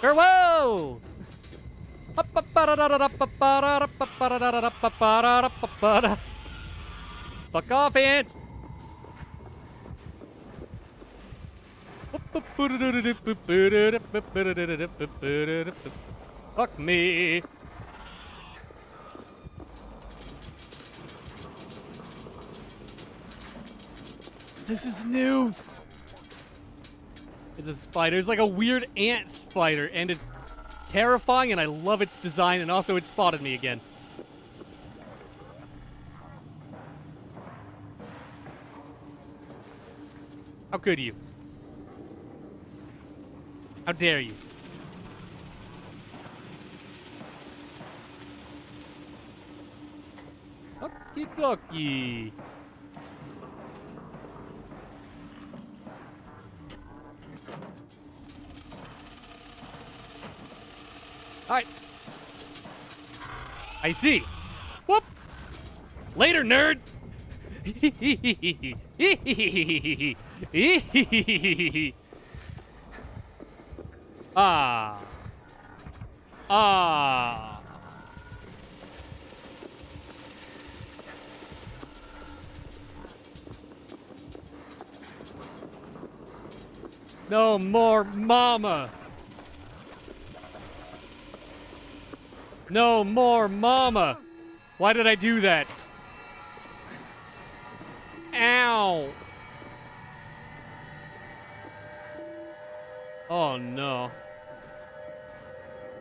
Farewell. Fuck off, Ant. Fuck me. This is new. It's a spider. It's like a weird ant spider, and it's terrifying, and I love its design, and also it spotted me again. How could you? How dare you? Okie dokie. Alright. I see. Whoop! Later, nerd! Ah. Ah. No more mama. No more mama. Why did I do that? Ow. Oh no.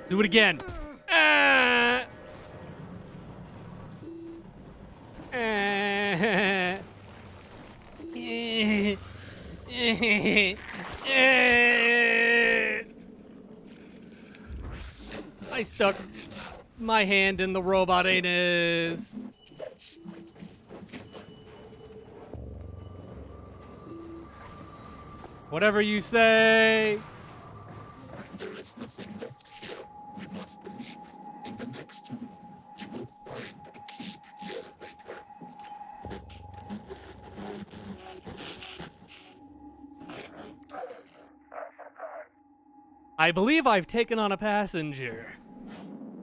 Do it again. Ah. Ah. I stuck my hand in the robot anus. Whatever you say. There is nothing left here. We must leave. In the next room, you will find the key to the elevator. I believe I've taken on a passenger.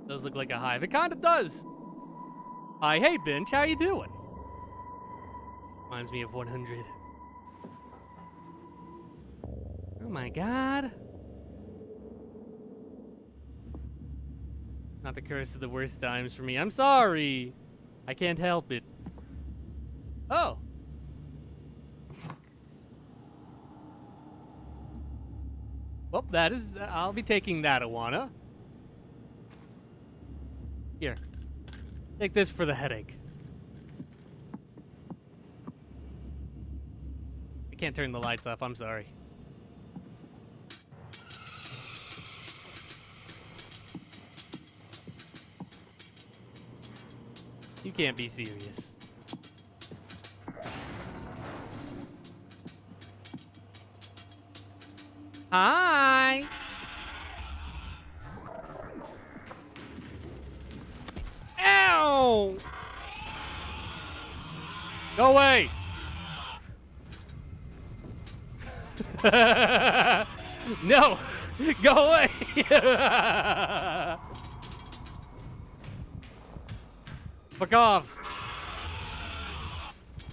Does look like a hive. It kind of does. Hi, hey, Bench, how you doing? Reminds me of 100. Oh my god. Not the curse of the worst times for me. I'm sorry. I can't help it. Oh. Well, that is... I'll be taking that, Awana. Here. Take this for the headache. I can't turn the lights off. I'm sorry. You can't be serious. Hi. Ow! Go away. No. Go away. Fuck off.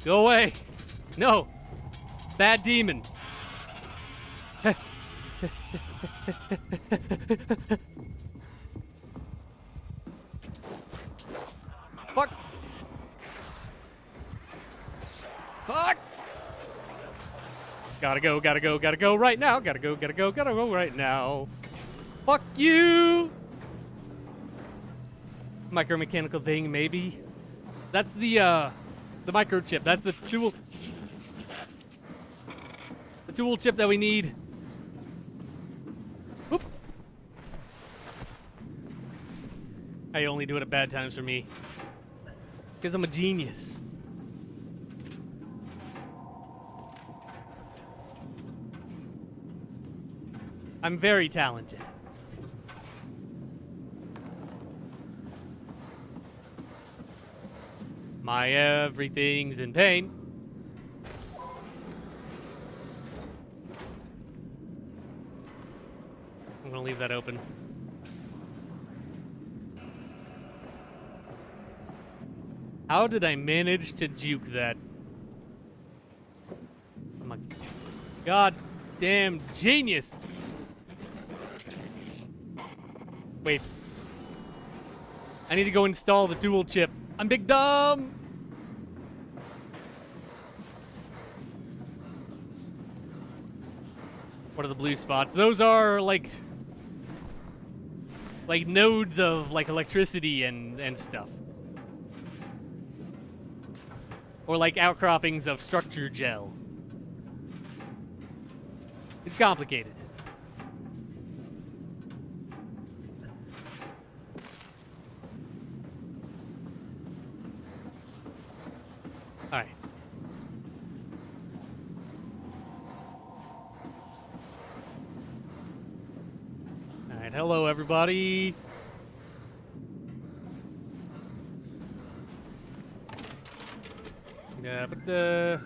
Go away. No. Bad demon. Fuck. Fuck. Gotta go right now. Gotta go right now. Fuck you. Micromechanical thing, maybe. That's the microchip. That's the tool. The tool chip that we need. Whoop. I only do it at bad times for me. Because I'm a genius. I'm very talented. My everything's in pain. I'm gonna leave that open. How did I manage to juke that? Oh my god. Damn genius. Wait. I need to go install the dual chip. I'm big dumb. What are the blue spots? Those are like nodes of like electricity and stuff. Or like outcroppings of structure gel. It's complicated. Alright. Alright, hello everybody. Yeah, but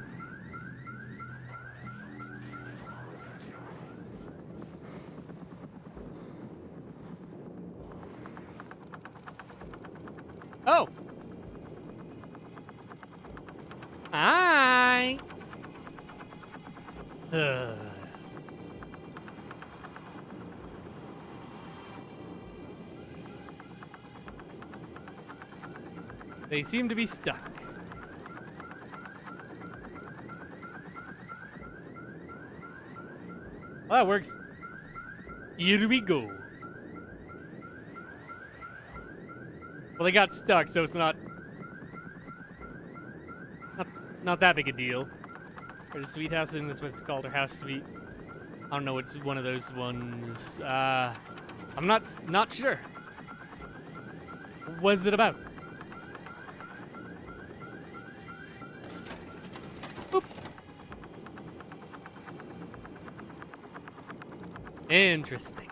oh! Hi! They seem to be stuck. Well, that works. Here we go. Well, they got stuck, so it's not that big a deal. Or the sweet house, I think that's what it's called, or house sweet. I don't know, it's one of those ones. I'm not sure. What's it about? Boop. Interesting.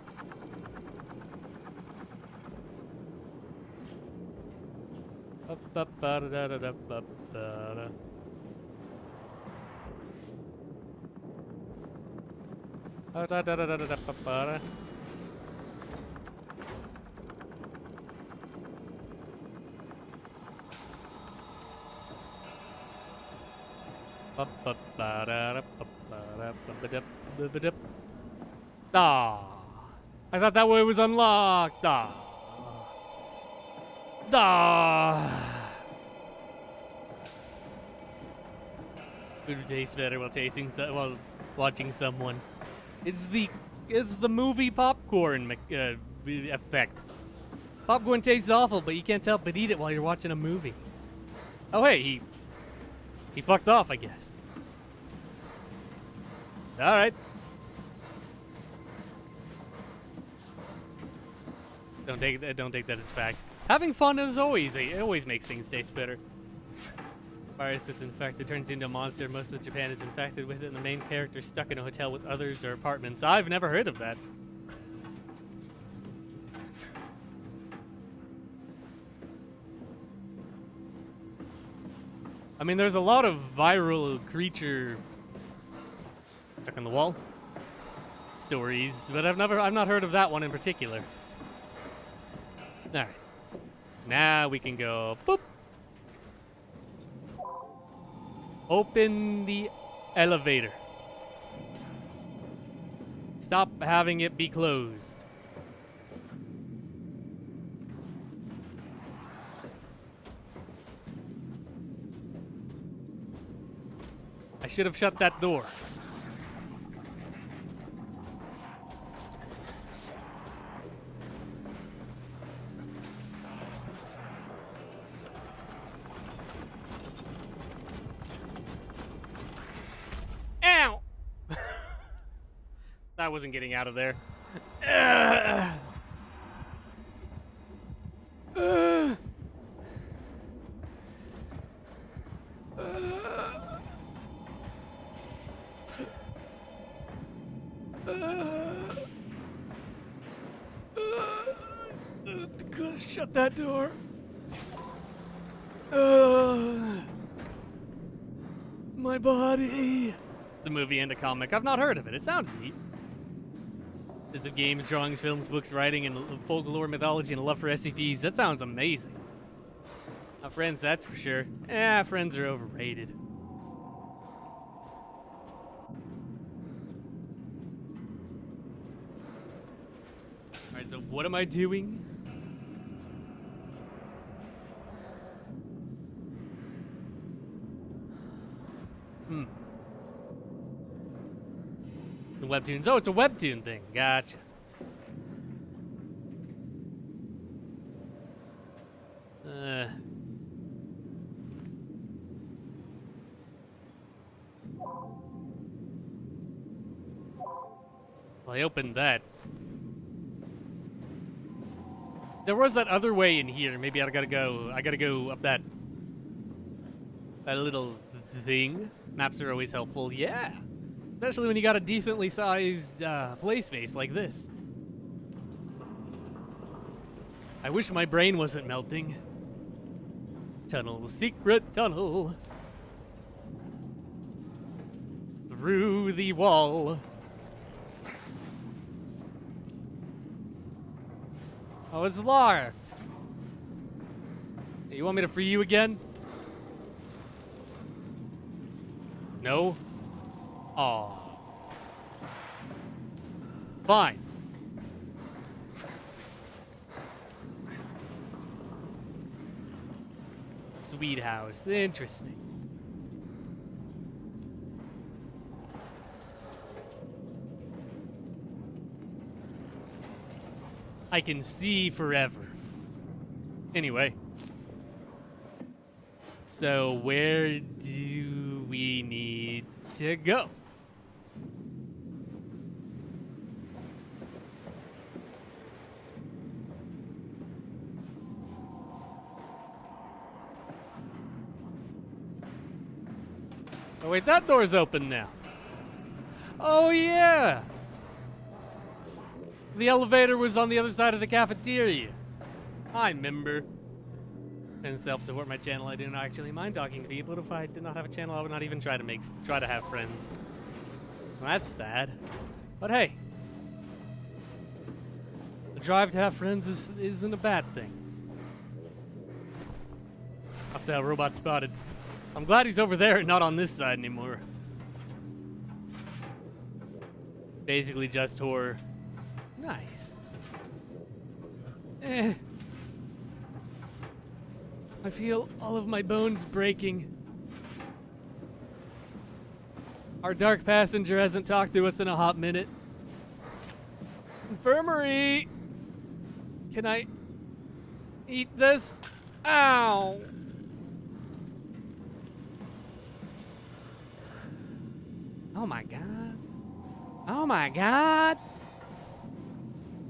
Ah, I thought that way was unlocked. Food tastes better while while watching someone. It's the movie popcorn effect. Popcorn tastes awful, but you can't help but eat it while you're watching a movie. Oh hey, he fucked off, I guess. All right. Don't take that as fact. Having fun as always. It always makes things taste better. Virus that's infected turns into a monster. Most of Japan is infected with it, and the main character is stuck in a hotel with others or apartments. I've never heard of that. I mean, there's a lot of viral creature stuck on the wall stories, but I've not heard of that one in particular. All right, now we can go boop. Open the elevator. Stop having it be closed. I should have shut that door. Ow! I wasn't getting out of there. Gotta shut that door. My body. The movie and a comic. I've not heard of it. It sounds neat. This is games, drawings, films, books, writing, and folklore, mythology, and a love for SCPs. That sounds amazing. Now, friends, that's for sure. Friends are overrated. Alright, so what am I doing? The webtoons. Oh, it's a webtoon thing. Gotcha. Well, I opened that. There was that other way in here. Maybe I gotta go up that little thing. Maps are always helpful. Yeah. Especially when you got a decently sized play space like this. I wish my brain wasn't melting. Tunnel, secret tunnel. Through the wall. Oh, it's locked. Hey, you want me to free you again? No? Aw. Fine. Sweet house. Interesting. I can see forever. Anyway. So where do we need to go? Oh wait, that door's open now. Oh yeah! The elevator was on the other side of the cafeteria. I remember. And to help support my channel, I do not actually mind talking to people. If I did not have a channel, I would not even try to have friends. Well, that's sad. But hey, the drive to have friends isn't a bad thing. Hostile robot spotted. I'm glad he's over there and not on this side anymore. Basically just horror. Nice. I feel all of my bones breaking. Our dark passenger hasn't talked to us in a hot minute. Infirmary! Can I eat this? Ow! Oh my god. Oh my god!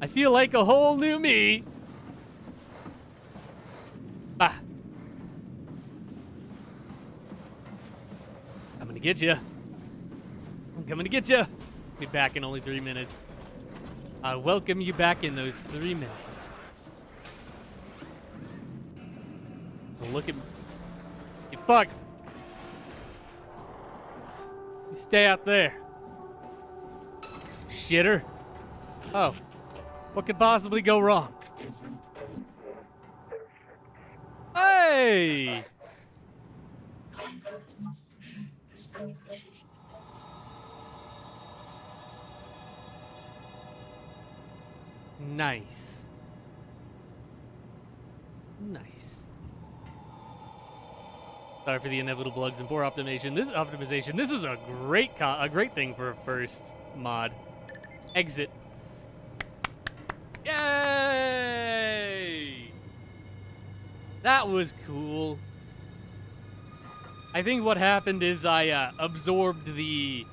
I feel like a whole new me. Ah. I'm gonna get you. I'm coming to get you. Be back in only 3 minutes. I'll welcome you back in those 3 minutes. Well, look at me. You fucked. You stay out there. Shitter. Oh. What could possibly go wrong? Hey! Nice. Nice. Sorry for the inevitable bugs and poor optimization. This is a great thing for a first mod. Exit. Yay! That was cool. I think what happened is I absorbed the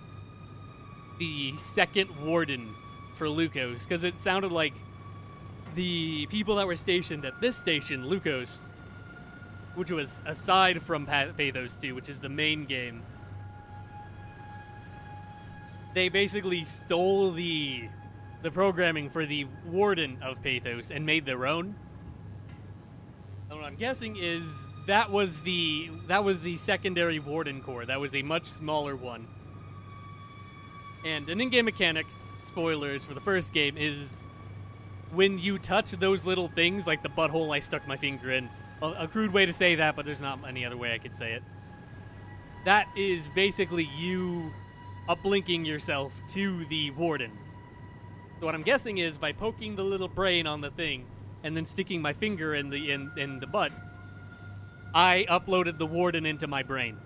second warden for Leucos, because it sounded like the people that were stationed at this station, Leucos, which was aside from Pathos 2, which is the main game, they basically stole the programming for the warden of Pathos and made their own. And what I'm guessing is that was the secondary warden core. That was a much smaller one. And an in-game mechanic, spoilers for the first game, is when you touch those little things, like the butthole I stuck my finger in. A crude way to say that, but there's not any other way I could say it. That is basically you uplinking yourself to the warden. So what I'm guessing is by poking the little brain on the thing and then sticking my finger in the butt, I uploaded the warden into my brain.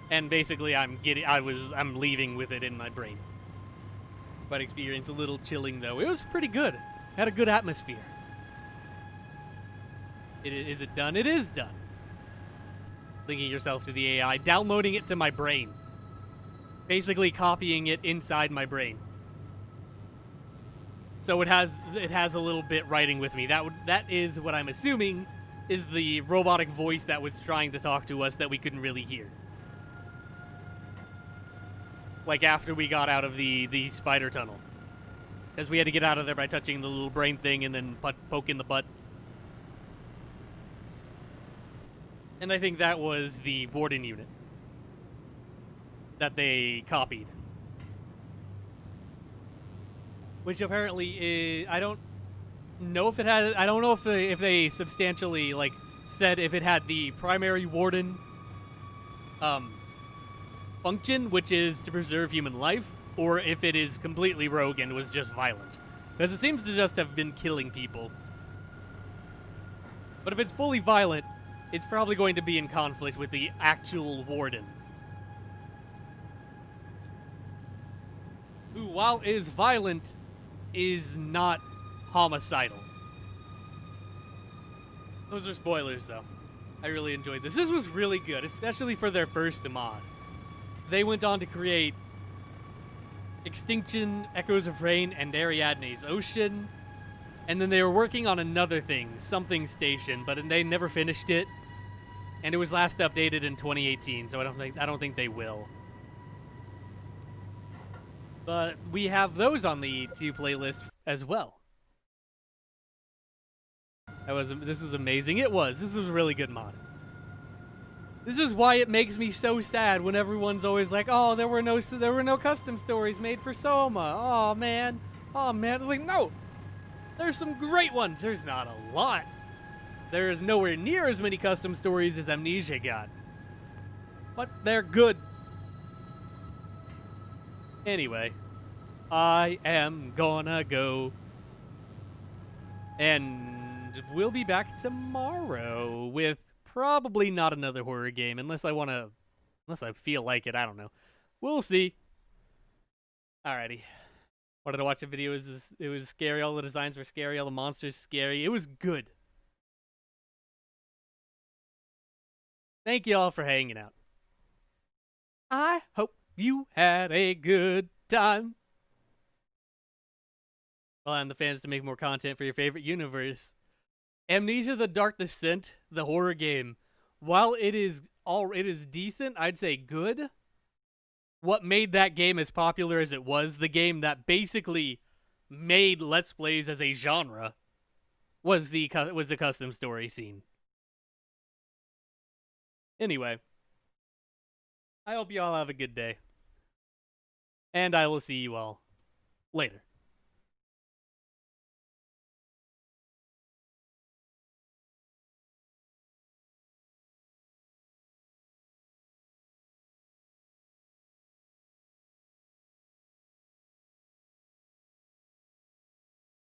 And basically I'm leaving with it in my brain. But experience a little chilling though. It was pretty good. Had a good atmosphere. Is it done? It is done. Linking yourself to the AI, downloading it to my brain. Basically copying it inside my brain. So it has a little bit writing with me. That is what I'm assuming is the robotic voice that was trying to talk to us that we couldn't really hear. Like after we got out of the spider tunnel. Because we had to get out of there by touching the little brain thing and then poke in the butt. And I think that was the warden unit that they copied. Which apparently is, I don't know if it had, I don't know if they substantially, like, said if it had the primary warden function, which is to preserve human life, or if it is completely rogue and was just violent. Because it seems to just have been killing people. But if it's fully violent, it's probably going to be in conflict with the actual warden. Who, while is violent, is not homicidal. Those are spoilers, though. I really enjoyed this. This was really good, especially for their first mod. They went on to create Extinction, Echoes of Rain, and Ariadne's Ocean. And then they were working on another thing, Something Station, but they never finished it. And it was last updated in 2018, so I don't think they will. But we have those on the to playlist as well. This was amazing. This was a really good mod. This is why it makes me so sad when everyone's always like, "Oh, there were no custom stories made for Soma. Oh man, oh man." It's like, no, there's some great ones. There's not a lot. There's nowhere near as many custom stories as Amnesia got, but they're good. Anyway, I am gonna go, and we'll be back tomorrow with probably not another horror game, unless I feel like it. I don't know. We'll see. Alrighty. Wanted to watch a video. It was scary. All the designs were scary. All the monsters scary. It was good. Thank you all for hanging out. I hope you had a good time. Well, and the fans to make more content for your favorite universe. Amnesia: The Dark Descent, the horror game, while it is decent, I'd say good. What made that game as popular as it was, the game that basically made Let's Plays as a genre, was the custom story scene. Anyway, I hope you all have a good day. And I will see you all later.